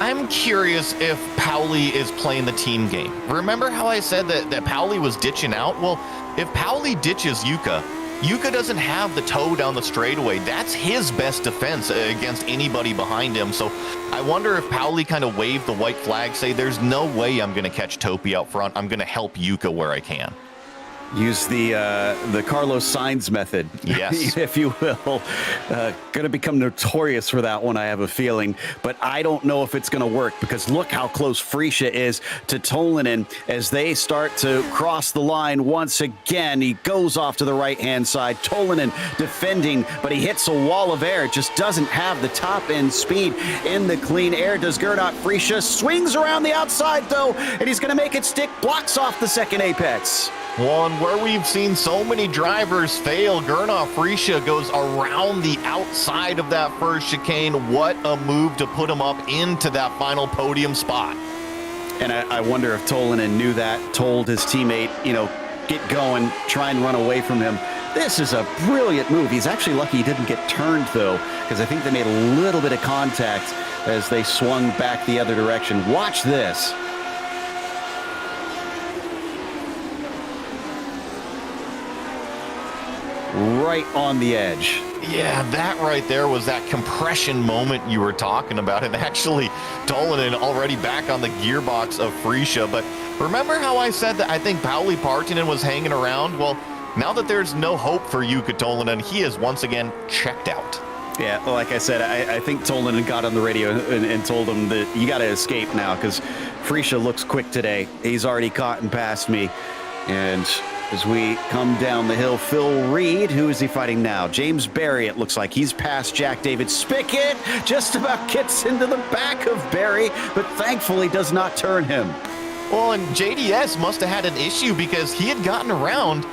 I'm curious if Pauli is playing the team game. Remember how I said that Pauli was ditching out? Well, if Pauli ditches Yuka doesn't have the toe down the straightaway. That's his best defense against anybody behind him. So I wonder if Pauli kind of waved the white flag, say there's no way I'm going to catch Topi out front. I'm going to help Yuka where I can. Use the Carlos Sainz method, yes, if you will. Going to become notorious for that one, I have a feeling. But I don't know if it's going to work, because look how close Freesia is to Tolinen as they start to cross the line once again. He goes off to the right-hand side. Tolinen defending, but he hits a wall of air. Just doesn't have the top-end speed in the clean air. Does Gernot Freesia. Swings around the outside, though, and he's going to make it stick. Blocks off the second apex. One where we've seen so many drivers fail, Gernot Freesia goes around the outside of that first chicane. What a move to put him up into that final podium spot. And I wonder if Tolinen knew that, told his teammate, get going, try and run away from him. This is a brilliant move. He's actually lucky he didn't get turned, though, because I think they made a little bit of contact as they swung back the other direction. Watch this. Right on the edge. Yeah, that right there was that compression moment you were talking about. And actually, Tolinen already back on the gearbox of Freesia. But remember how I said that I think Pauli Partanen was hanging around? Well, now that there's no hope for Jukka Tolinen, he is once again checked out. Yeah, well, like I said, I think Tolinen got on the radio and told him that you got to escape now, because Freesia looks quick today. He's already caught and passed me. And as we come down the hill, Phil Reed, who is he fighting now? James Barry, it looks like. He's past Jack David Spickett, just about gets into the back of Barry, but thankfully does not turn him. Well, and JDS must have had an issue, because he had gotten around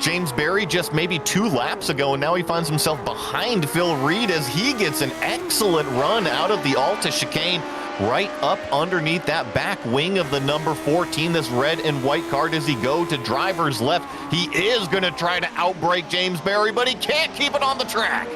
James Barry just maybe 2 laps ago, and now he finds himself behind Phil Reed as he gets an excellent run out of the Alta chicane, right up underneath that back wing of the number 14, this red and white car. Does he go to driver's left? He is going to try to outbrake James Barry, but he can't keep it on the track.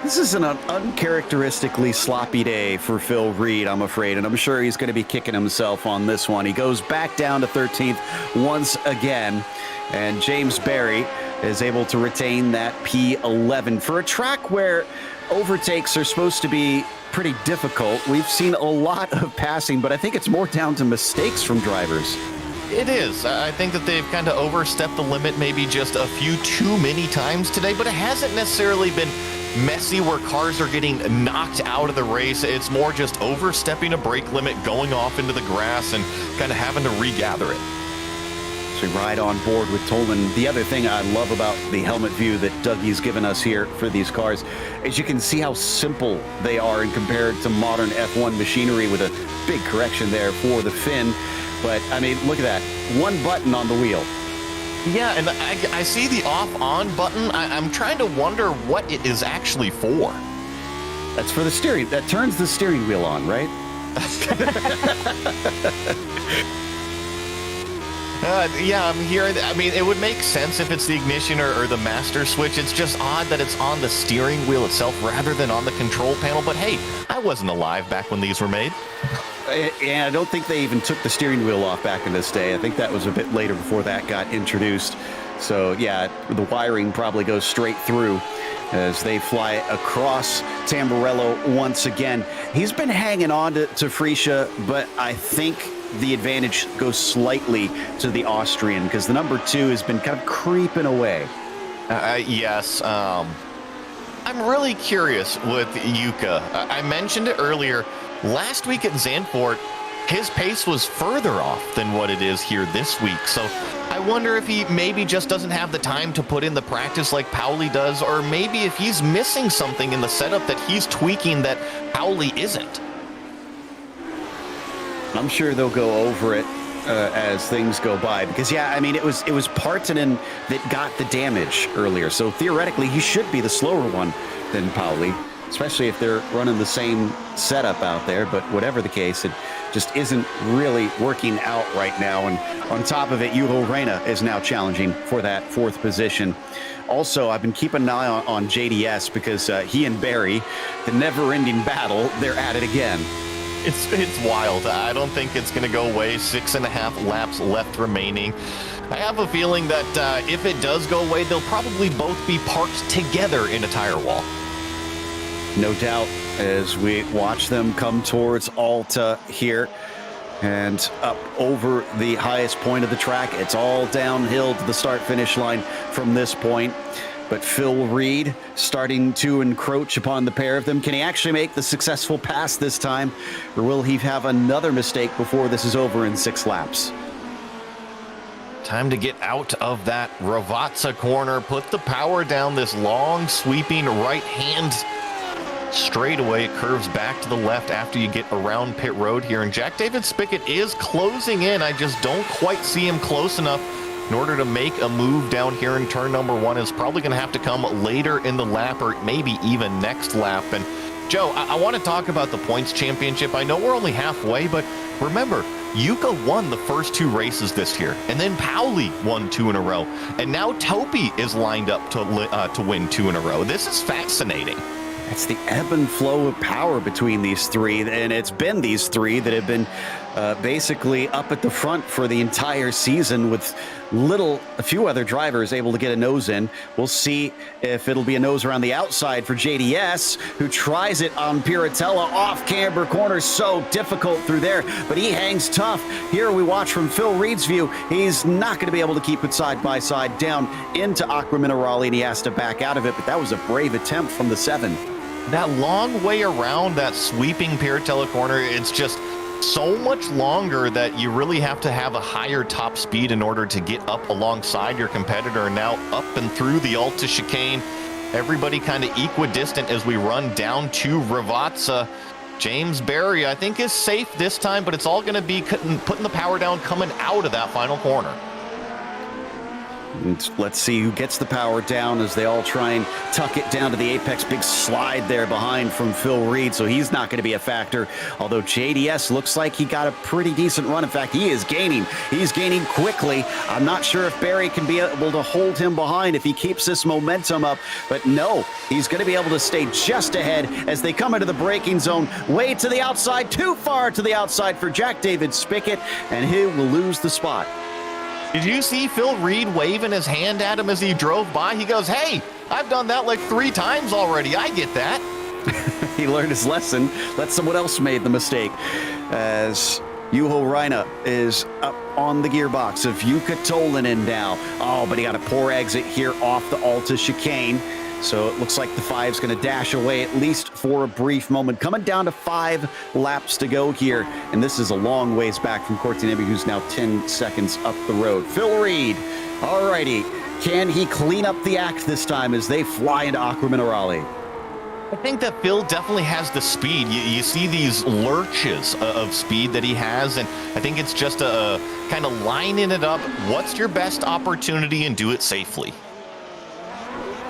This is an uncharacteristically sloppy day for Phil Reed, I'm afraid, and I'm sure he's going to be kicking himself on this one. He goes back down to 13th once again, and James Barry is able to retain that P11. For a track where overtakes are supposed to be pretty difficult, we've seen a lot of passing, but I think it's more down to mistakes from drivers. It is. I think that they've kind of overstepped the limit maybe just a few too many times today, but it hasn't necessarily been messy where cars are getting knocked out of the race. It's more just overstepping a brake limit, going off into the grass, and kind of having to regather it. So we ride on board with Tolan. The other thing I love about the helmet view that Dougie's given us here for these cars is you can see how simple they are and compared to modern F1 machinery, with a big correction there for the fin. But, I mean, look at that. One button on the wheel. Yeah, and I see the off-on button. I'm trying to wonder what it is actually for. That's for the steering. That turns the steering wheel on, right? Yeah, I'm hearing. I mean, it would make sense if it's the ignition or the master switch. It's just odd that it's on the steering wheel itself rather than on the control panel. But hey, I wasn't alive back when these were made. And I don't think they even took the steering wheel off back in this day. I think that was a bit later before that got introduced. So yeah, the wiring probably goes straight through as they fly across Tamburello once again. He's been hanging on to Freesia, but I think the advantage goes slightly to the Austrian because the number 2 has been kind of creeping away. Yes. I'm really curious with Yuka. I mentioned it earlier. Last week at Zandvoort, his pace was further off than what it is here this week. So I wonder if he maybe just doesn't have the time to put in the practice like Pauli does, or maybe if he's missing something in the setup that he's tweaking that Pauli isn't. I'm sure they'll go over it as things go by, because yeah, I mean, it was Partanen that got the damage earlier, so theoretically he should be the slower one than Pauli, especially if they're running the same setup out there. But whatever the case, it just isn't really working out right now. And on top of it, Juho Reina is now challenging for that 4th position. Also, I've been keeping an eye on JDS because he and Barry, the never-ending battle, they're at it again. It's wild. I don't think it's going to go away. 6.5 laps left remaining. I have a feeling that if it does go away, they'll probably both be parked together in a tire wall. No doubt, as we watch them come towards Alta here and up over the highest point of the track. It's all downhill to the start-finish line from this point. But Phil Reed starting to encroach upon the pair of them. Can he actually make the successful pass this time, or will he have another mistake before this is over in 6 laps? Time to get out of that Ravazza corner, put the power down this long sweeping right hand straightaway. It curves back to the left after you get around pit road here, and Jack David Spickett is closing in. I just don't quite see him close enough in order to make a move down here in turn number 1. Is probably going to have to come later in the lap, or maybe even next lap. And Joe, I want to talk about the points championship. I know we're only halfway, but remember, Yuka won the first 2 races this year, and then Pauli won 2 in a row, and now Topi is lined up to win 2 in a row. This is fascinating. It's the ebb and flow of power between these 3, and it's been these 3 that have been basically up at the front for the entire season, with a few other drivers able to get a nose in. We'll see if it'll be a nose around the outside for JDS, who tries it on Piratella off camber corner. So difficult through there, but he hangs tough. Here we watch from Phil Reed's view. He's not going to be able to keep it side by side down into Aqua Minerale, and he has to back out of it, but that was a brave attempt from the 7. That long way around that sweeping Piratella corner, it's just so much longer that you really have to have a higher top speed in order to get up alongside your competitor. And now up and through the Alta chicane, everybody kind of equidistant as we run down to Ravazza. James Barry, I think, is safe this time, but it's all going to be putting the power down coming out of that final corner. And let's see who gets the power down as they all try and tuck it down to the apex. Big slide there behind from Phil Reed, so he's not going to be a factor. Although JDS looks like he got a pretty decent run. In fact, he is gaining. He's gaining quickly. I'm not sure if Barry can be able to hold him behind if he keeps this momentum up. But no, he's going to be able to stay just ahead as they come into the braking zone. Way to the outside, too far to the outside for Jack David Spickett, and he will lose the spot. Did you see Phil Reed waving his hand at him as he drove by? He goes, hey, I've done that like 3 times already. I get that. He learned his lesson. Let someone else made the mistake. As Juho Raina is up on the gearbox of Jukka Tolinen now. Oh, but he got a poor exit here off the Alta chicane. So it looks like the 5's going to dash away at least for a brief moment. Coming down to 5 laps to go here. And this is a long ways back from Cortinelli, who's now 10 seconds up the road. Phil Reed, all righty. Can he clean up the act this time as they fly into Aqua Minerale? I think that Phil definitely has the speed. You see these lurches of speed that he has, and I think it's just a kind of lining it up. What's your best opportunity and do it safely?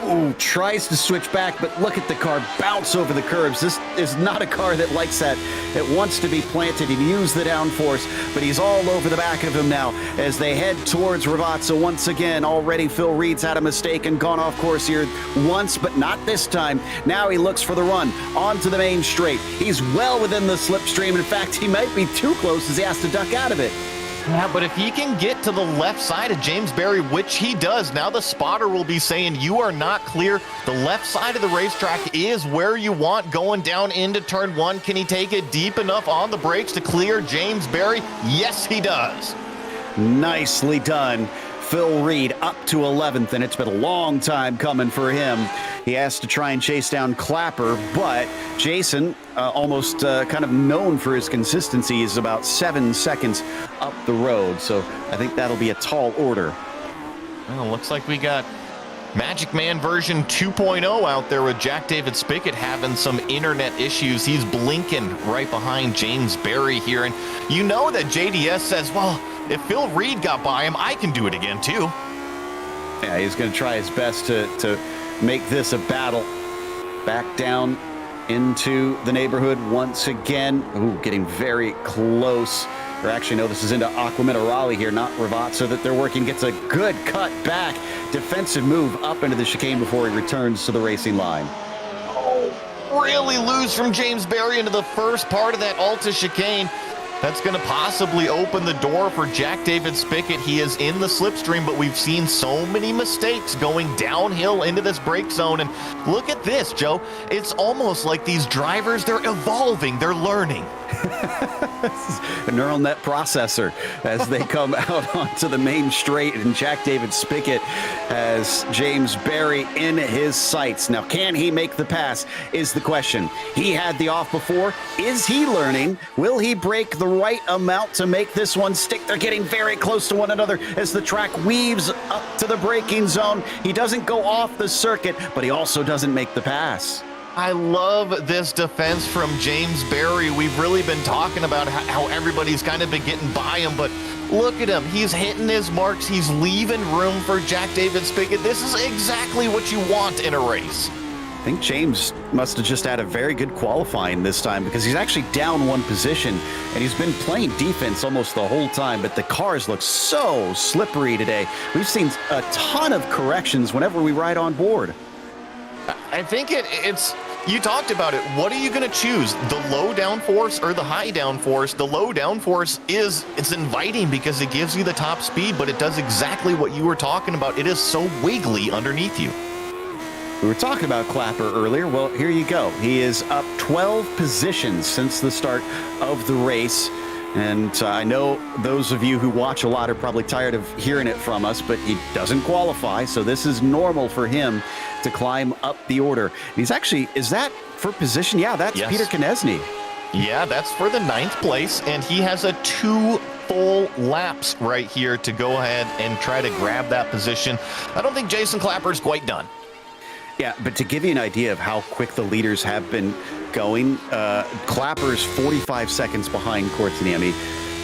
Ooh, tries to switch back, but look at the car bounce over the curbs. This is not a car that likes that. It wants to be planted and use the downforce, but he's all over the back of him now as they head towards Ravazza once again. Already Phil Reed's had a mistake and gone off course here once, but not this time. Now he looks for the run onto the main straight. He's well within the slipstream. In fact, he might be too close as he has to duck out of it. Yeah, but if he can get to the left side of James Berry, which he does, now the spotter will be saying you are not clear. The left side of the racetrack is where you want going down into turn 1. Can he take it deep enough on the brakes to clear James Berry? Yes, he does. Nicely done. Phil Reed up to 11th, and it's been a long time coming for him. He has to try and chase down Clapper, but Jason, almost kind of known for his consistency, is about 7 seconds up the road. So I think that'll be a tall order. Well, looks like we got Magic Man version 2.0 out there with Jack David Spickett having some internet issues. He's blinking right behind James Berry here. And you know that JDS says, well, if Phil Reed got by him, I can do it again too. Yeah, he's going to try his best to make this a battle. Back down into the neighborhood once again. Ooh, getting very close. Or actually, no, this is into Aqua Minerale here, not Ravazza that they're working. Gets a good cut back. Defensive move up into the chicane before he returns to the racing line. Oh, really lose from James Berry into the first part of that Alta chicane. That's going to possibly open the door for Jack David Spickett. He is in the slipstream, but we've seen so many mistakes going downhill into this brake zone. And look at this, Joe. It's almost like these drivers, they're evolving, they're learning. A neural net processor as they come out onto the main straight, and Jack David Spickett has James Berry in his sights. Now, can he make the pass is the question. He had the off before. Is he learning? Will he break the right amount to make this one stick? They're getting very close to one another as the track weaves up to the braking zone. He doesn't go off the circuit, but he also doesn't make the pass. I love this defense from James Berry. We've really been talking about how everybody's kind of been getting by him, but look at him. He's hitting his marks. He's leaving room for Jack David Spickett. This is exactly what you want in a race. I think James must have just had a very good qualifying this time because he's actually down one position and he's been playing defense almost the whole time, but the cars look so slippery today. We've seen a ton of corrections whenever we ride on board. I think it's you talked about it. What are you going to choose? The low downforce or the high downforce? The low downforce it's inviting because it gives you the top speed, but it does exactly what you were talking about. It is so wiggly underneath you. We were talking about Clapper earlier. Well, here you go. He is up 12 positions since the start of the race. And I know those of you who watch a lot are probably tired of hearing it from us, but he doesn't qualify. So this is normal for him to climb up the order. And he's actually, is that for position? Yeah, that's yes. Peter Konechny. Yeah, that's for the 9th place. And he has a 2 full laps right here to go ahead and try to grab that position. I don't think Jason Clapper's quite done. Yeah, but to give you an idea of how quick the leaders have been going, Clapper's 45 seconds behind Cortinelli.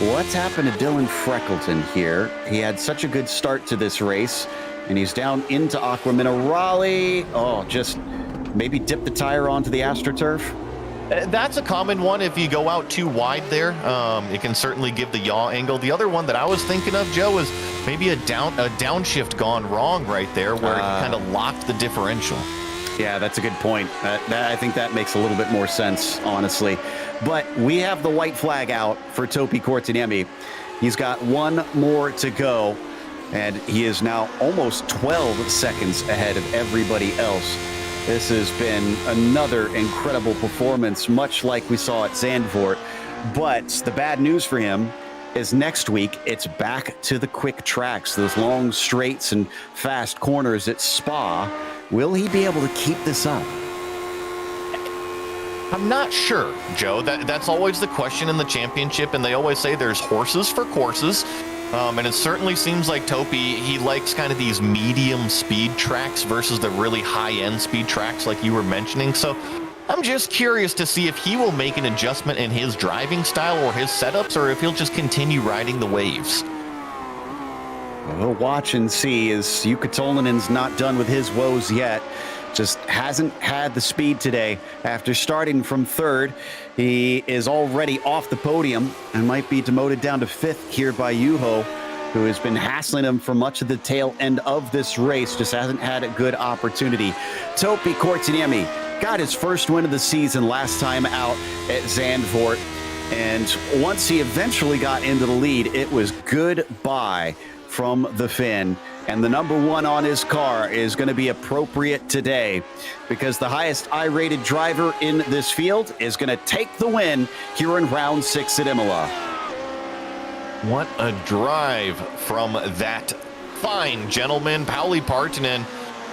What's happened to Dylan Freckleton here? He had such a good start to this race, and he's down into Aqua Minerale. Oh, just maybe dip the tire onto the AstroTurf. That's a common one if you go out too wide there. It can certainly give the yaw angle. The other one that I was thinking of, Joe, is maybe a downshift gone wrong right there where it kind of locked the differential. Yeah, that's a good point. I think that makes a little bit more sense, honestly. But we have the white flag out for Topi Cortinelli. He's got one more to go. and he is now almost 12 seconds ahead of everybody else. This has been another incredible performance, much like we saw at Zandvoort. But the bad news for him is next week, it's back to the quick tracks, those long straights and fast corners at Spa. Will he be able to keep this up? I'm not sure, Joe. That's always the question in the championship, and they always say there's horses for courses. And it certainly seems like Topi, he likes kind of these medium speed tracks versus the really high-end speed tracks like you were mentioning. So I'm just curious to see if he will make an adjustment in his driving style or his setups, or if he'll just continue riding the waves. We'll watch and see, as Jukka Tolinen's not done with his woes yet. Just hasn't had the speed today. After starting from third, he is already off the podium and might be demoted down to fifth here by Juho, who has been hassling him for much of the tail end of this race. Just hasn't had a good opportunity. Topi Kortiniemi got his first win of the season last time out at Zandvoort. And once he eventually got into the lead, it was goodbye from the Finn. And the number one on his car is going to be appropriate today, because the highest I-rated driver in this field is going to take the win here in round 6 at Imola. What a drive from that fine gentleman. Pauli Partanen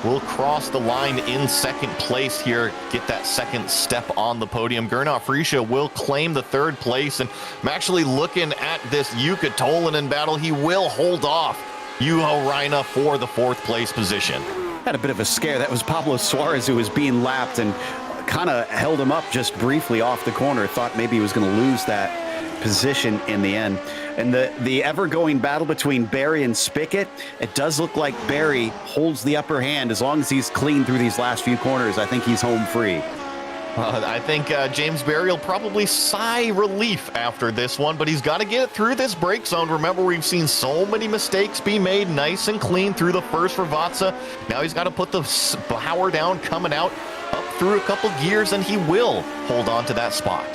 will cross the line in second place here, get that second step on the podium. Gernot Friesche will claim the third place, and I'm actually looking at this Jukka Tolinen battle. He will hold off Juho Raina for the fourth place position. Had a bit of a scare. That was Pablo Suarez who was being lapped and kind of held him up just briefly off the corner. Thought maybe he was going to lose that position in the end. And the ever-going battle between Barry and Spickett, it does look like Barry holds the upper hand. As long as he's clean through these last few corners, I think he's home free. I think James Barry will probably sigh relief after this one, but he's got to get it through this brake zone. Remember, we've seen so many mistakes be made nice and clean through the first Ravazza. Now he's got to put the power down coming out, up through a couple gears, and he will hold on to that spot.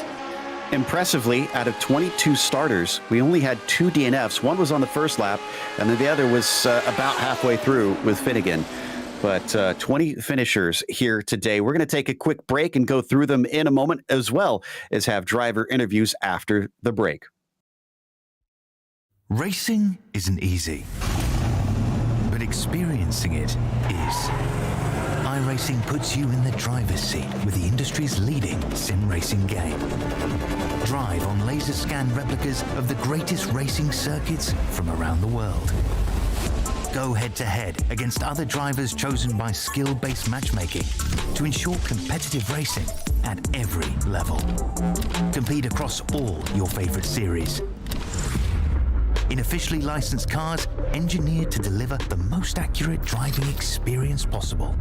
Impressively, out of 22 starters, we only had 2 DNFs. One was on the first lap, and then the other was about halfway through with Finnegan. But 20 finishers here today. We're going to take a quick break and go through them in a moment, as well as have driver interviews after the break. Racing isn't easy, but experiencing it is. iRacing puts you in the driver's seat with the industry's leading sim racing game. Drive on laser scan replicas of the greatest racing circuits from around the world. Go head-to-head against other drivers chosen by skill-based matchmaking to ensure competitive racing at every level. Compete across all your favorite series. In officially licensed cars, engineered to deliver the most accurate driving experience possible.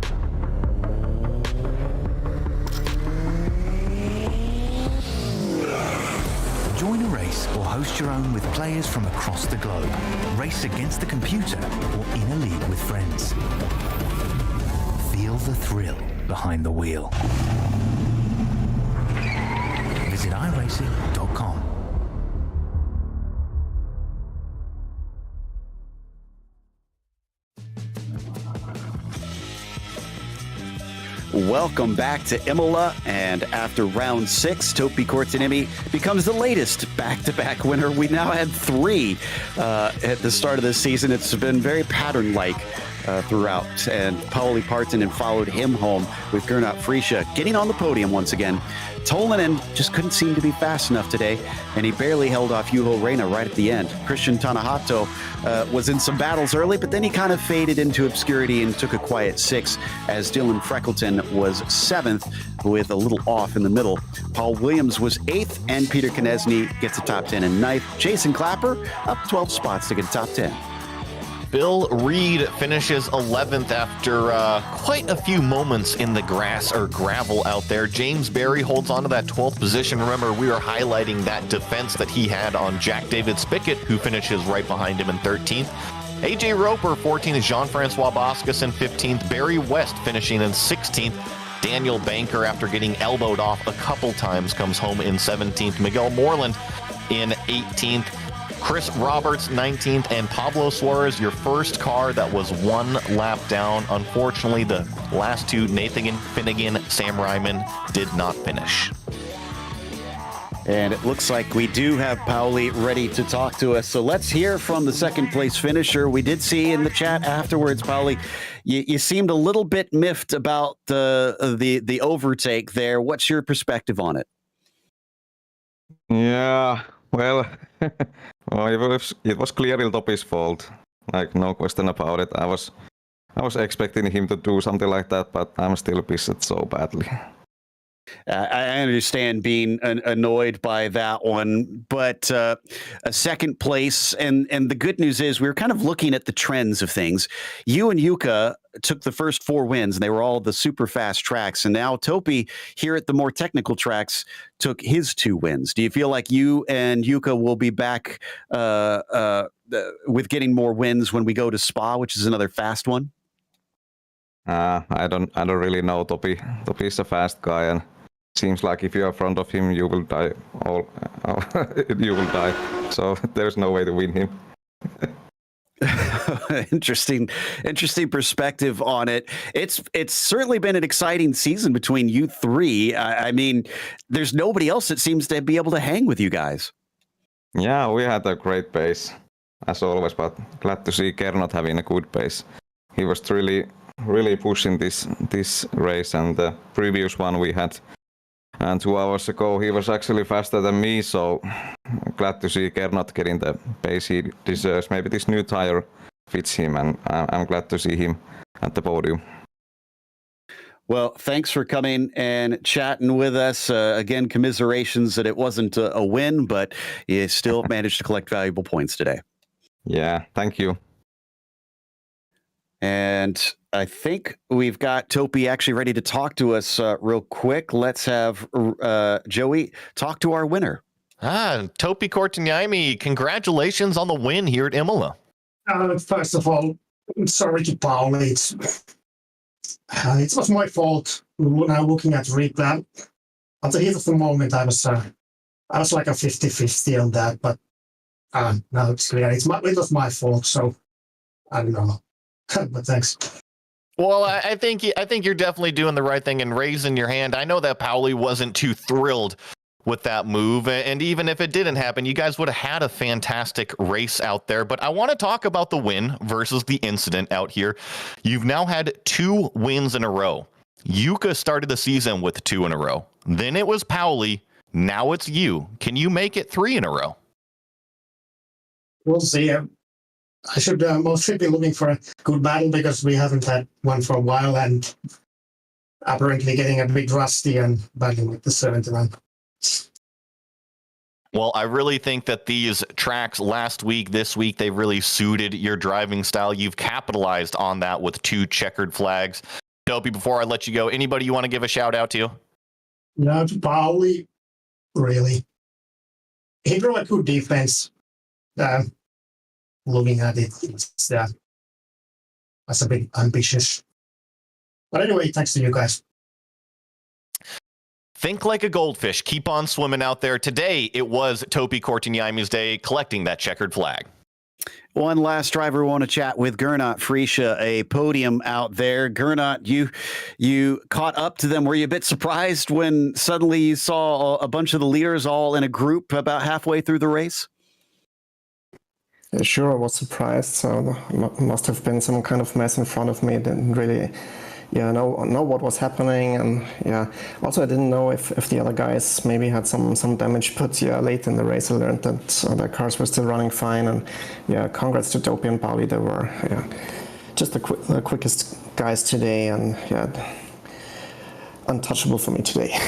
Join a race or host your own with players from across the globe. Race against the computer or in a league with friends. Feel the thrill behind the wheel. Visit iRacing.com. Welcome back to Imola, and after round 6, Topi Kortiniemi becomes the latest back-to-back winner. We now had 3 at the start of this season. It's been very pattern-like throughout, and Pauli Partanen followed him home with Gernot Friesche getting on the podium once again. Tolinen just couldn't seem to be fast enough today, and he barely held off Juho Raina right at the end. Christian Tanahato was in some battles early, but then he kind of faded into obscurity and took a quiet 6, as Dylan Freckleton was 7th with a little off in the middle. Paul Williams was 8th, and Peter Konieczny gets a top 10 and 9th. Jason Clapper up 12 spots to get a top 10. Bill Reed finishes 11th after quite a few moments in the grass or gravel out there. James Barry holds on to that 12th position. Remember, we were highlighting that defense that he had on Jack David Spickett, who finishes right behind him in 13th. AJ Roper, 14th. Jean-Francois Boscus in 15th. Barry West finishing in 16th. Daniel Banker, after getting elbowed off a couple times, comes home in 17th. Miguel Moreland in 18th. Chris Roberts 19th, and Pablo Suarez, your first car that was one lap down. Unfortunately, the last two, Nathan Finnegan, Sam Ryman, did not finish. And it looks like we do have Pauli ready to talk to us. So let's hear from the second place finisher. We did see in the chat afterwards, Pauli, you seemed a little bit miffed about the overtake there. What's your perspective on it? Yeah, well, it was clearly Topi's fault. Like, no question about it. I was expecting him to do something like that, but I'm still pissed so badly. I understand being annoyed by that one, but a second place, and the good news is we were kind of looking at the trends of things. You and Yuka took the first 4 wins, and they were all the super fast tracks, and now Topi here at the more technical tracks took his 2 wins. Do you feel like you and Yuka will be back with getting more wins when we go to Spa, which is another fast one? I don't really know. Topi is a fast guy, and seems like if you are in front of him, you will die. You will die. So there's no way to win him. Interesting perspective on it. It's certainly been an exciting season between you 3. I mean, there's nobody else that seems to be able to hang with you guys. Yeah, we had a great pace as always, but glad to see Gernot having a good pace. He was really pushing this race, and the previous one we had. And 2 hours ago, he was actually faster than me, so glad to see Gernot getting the pace he deserves. Maybe this new tire fits him, and I'm glad to see him at the podium. Well, thanks for coming and chatting with us. Again, commiserations that it wasn't a win, but you still managed to collect valuable points today. Yeah, thank you. And I think we've got Topi actually ready to talk to us real quick. Let's have Joey talk to our winner. Topi Korteniemi, congratulations on the win here at Imola. First of all, I'm sorry to Pauli. It was my fault. Now looking at replay, at the heat of the moment, I was like a 50-50 on that. But now it's clear it was my fault. So I don't know. But thanks. Well, I think you're definitely doing the right thing and raising your hand. I know that Pauli wasn't too thrilled with that move, and even if it didn't happen, you guys would have had a fantastic race out there. But I want to talk about the win versus the incident out here. You've now had 2 wins in a row. Yuka started the season with 2 in a row. Then it was Pauli. Now it's you. Can you make it 3 in a row? We'll see. I should mostly be looking for a good battle because we haven't had one for a while, and apparently getting a bit rusty and battling with the 79. Well, I really think that these tracks last week, this week, they really suited your driving style. You've capitalized on that with 2 checkered flags. Dopey, before I let you go, anybody you want to give a shout out to? No, to Pauli, really. He drew a good defense. Looking at it, that's a bit ambitious. But anyway, thanks to you guys. Think like a goldfish. Keep on swimming out there. Today, it was Topi Korteniemi's day collecting that checkered flag. One last driver we want to chat with, Gernot Friesche, a podium out there. Gernot, you caught up to them. Were you a bit surprised when suddenly you saw a bunch of the leaders all in a group about halfway through the race? Yeah, sure, I was surprised. So must have been some kind of mess in front of me. Didn't really, know what was happening, and also I didn't know if the other guys maybe had some damage. But late in the race, I learned that their cars were still running fine, and congrats to Dopey and Pauli. They were just the quickest guys today, and untouchable for me today.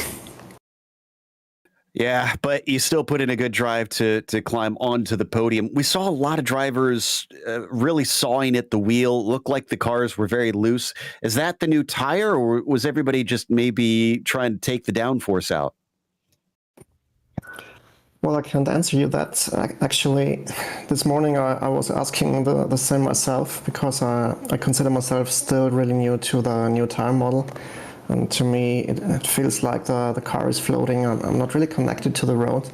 Yeah, but you still put in a good drive to climb onto the podium. We saw a lot of drivers really sawing at the wheel. Looked like the cars were very loose. Is that the new tire, or was everybody just maybe trying to take the downforce out? Well, I can't answer you that. Actually, this morning I was asking the same myself, because I consider myself still really new to the new tire model. And to me, it feels like the car is floating. I'm not really connected to the road.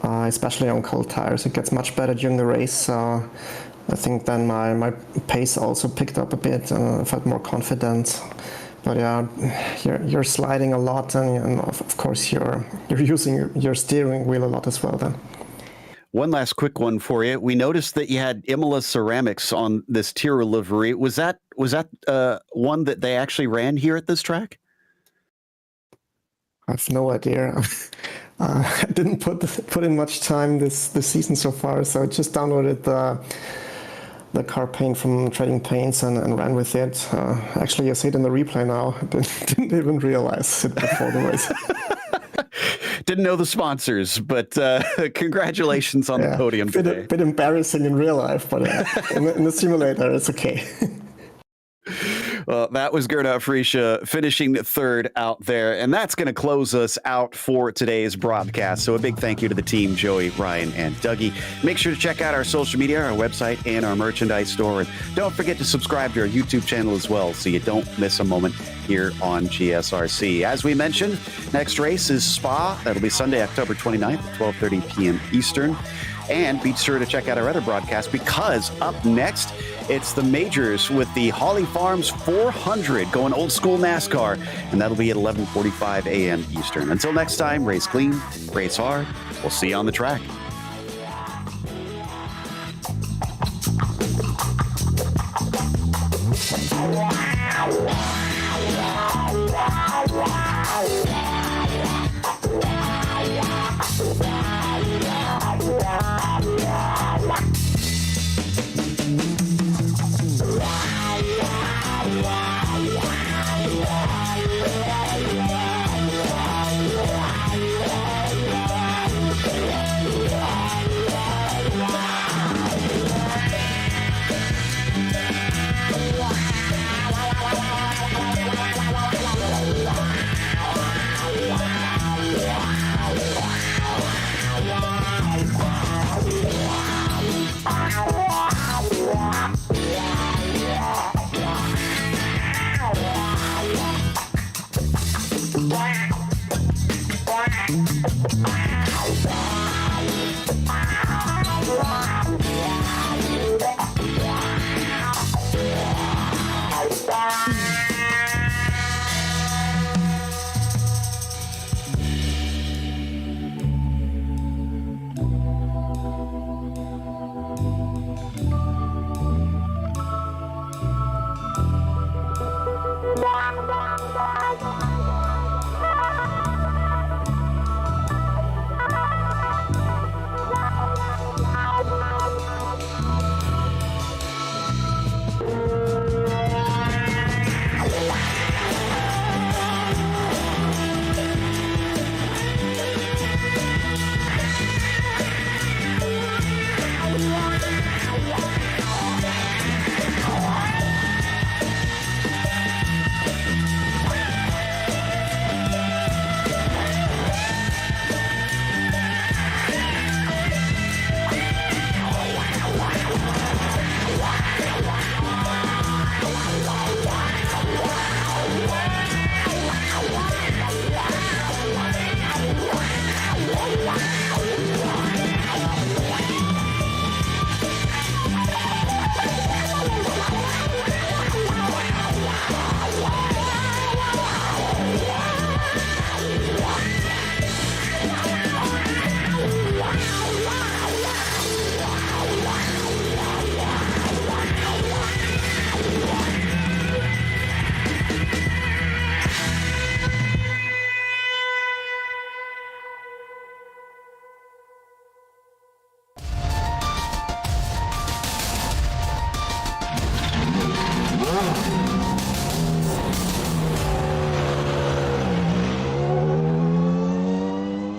especially on cold tires. It gets much better during the race. So I think then my pace also picked up a bit and I felt more confident. But yeah, you're sliding a lot, and of course you're using your steering wheel a lot as well then. One last quick one for you. We noticed that you had Imola ceramics on this Tira livery. Was that one that they actually ran here at this track? I have no idea. I didn't put in much time this season so far, so I just downloaded the car paint from Trading Paints and ran with it. Actually, I see it in the replay now. I didn't even realize it before the race. Didn't know the sponsors, but congratulations on the podium today. Bit embarrassing in real life, but in the simulator, it's okay. Well, that was Gernot Frische finishing third out there, and that's going to close us out for today's broadcast. So a big thank you to the team, Joey, Ryan, and Dougie. Make sure to check out our social media, our website, and our merchandise store. And don't forget to subscribe to our YouTube channel as well so you don't miss a moment here on GSRC. As we mentioned, next race is Spa. That'll be Sunday, October 29th at 12:30 p.m. Eastern. And be sure to check out our other broadcasts because up next, it's the majors with the Holly Farms 400 going old school NASCAR, and that'll be at 11:45 a.m. Eastern. Until next time, race clean, race hard. We'll see you on the track. Wow.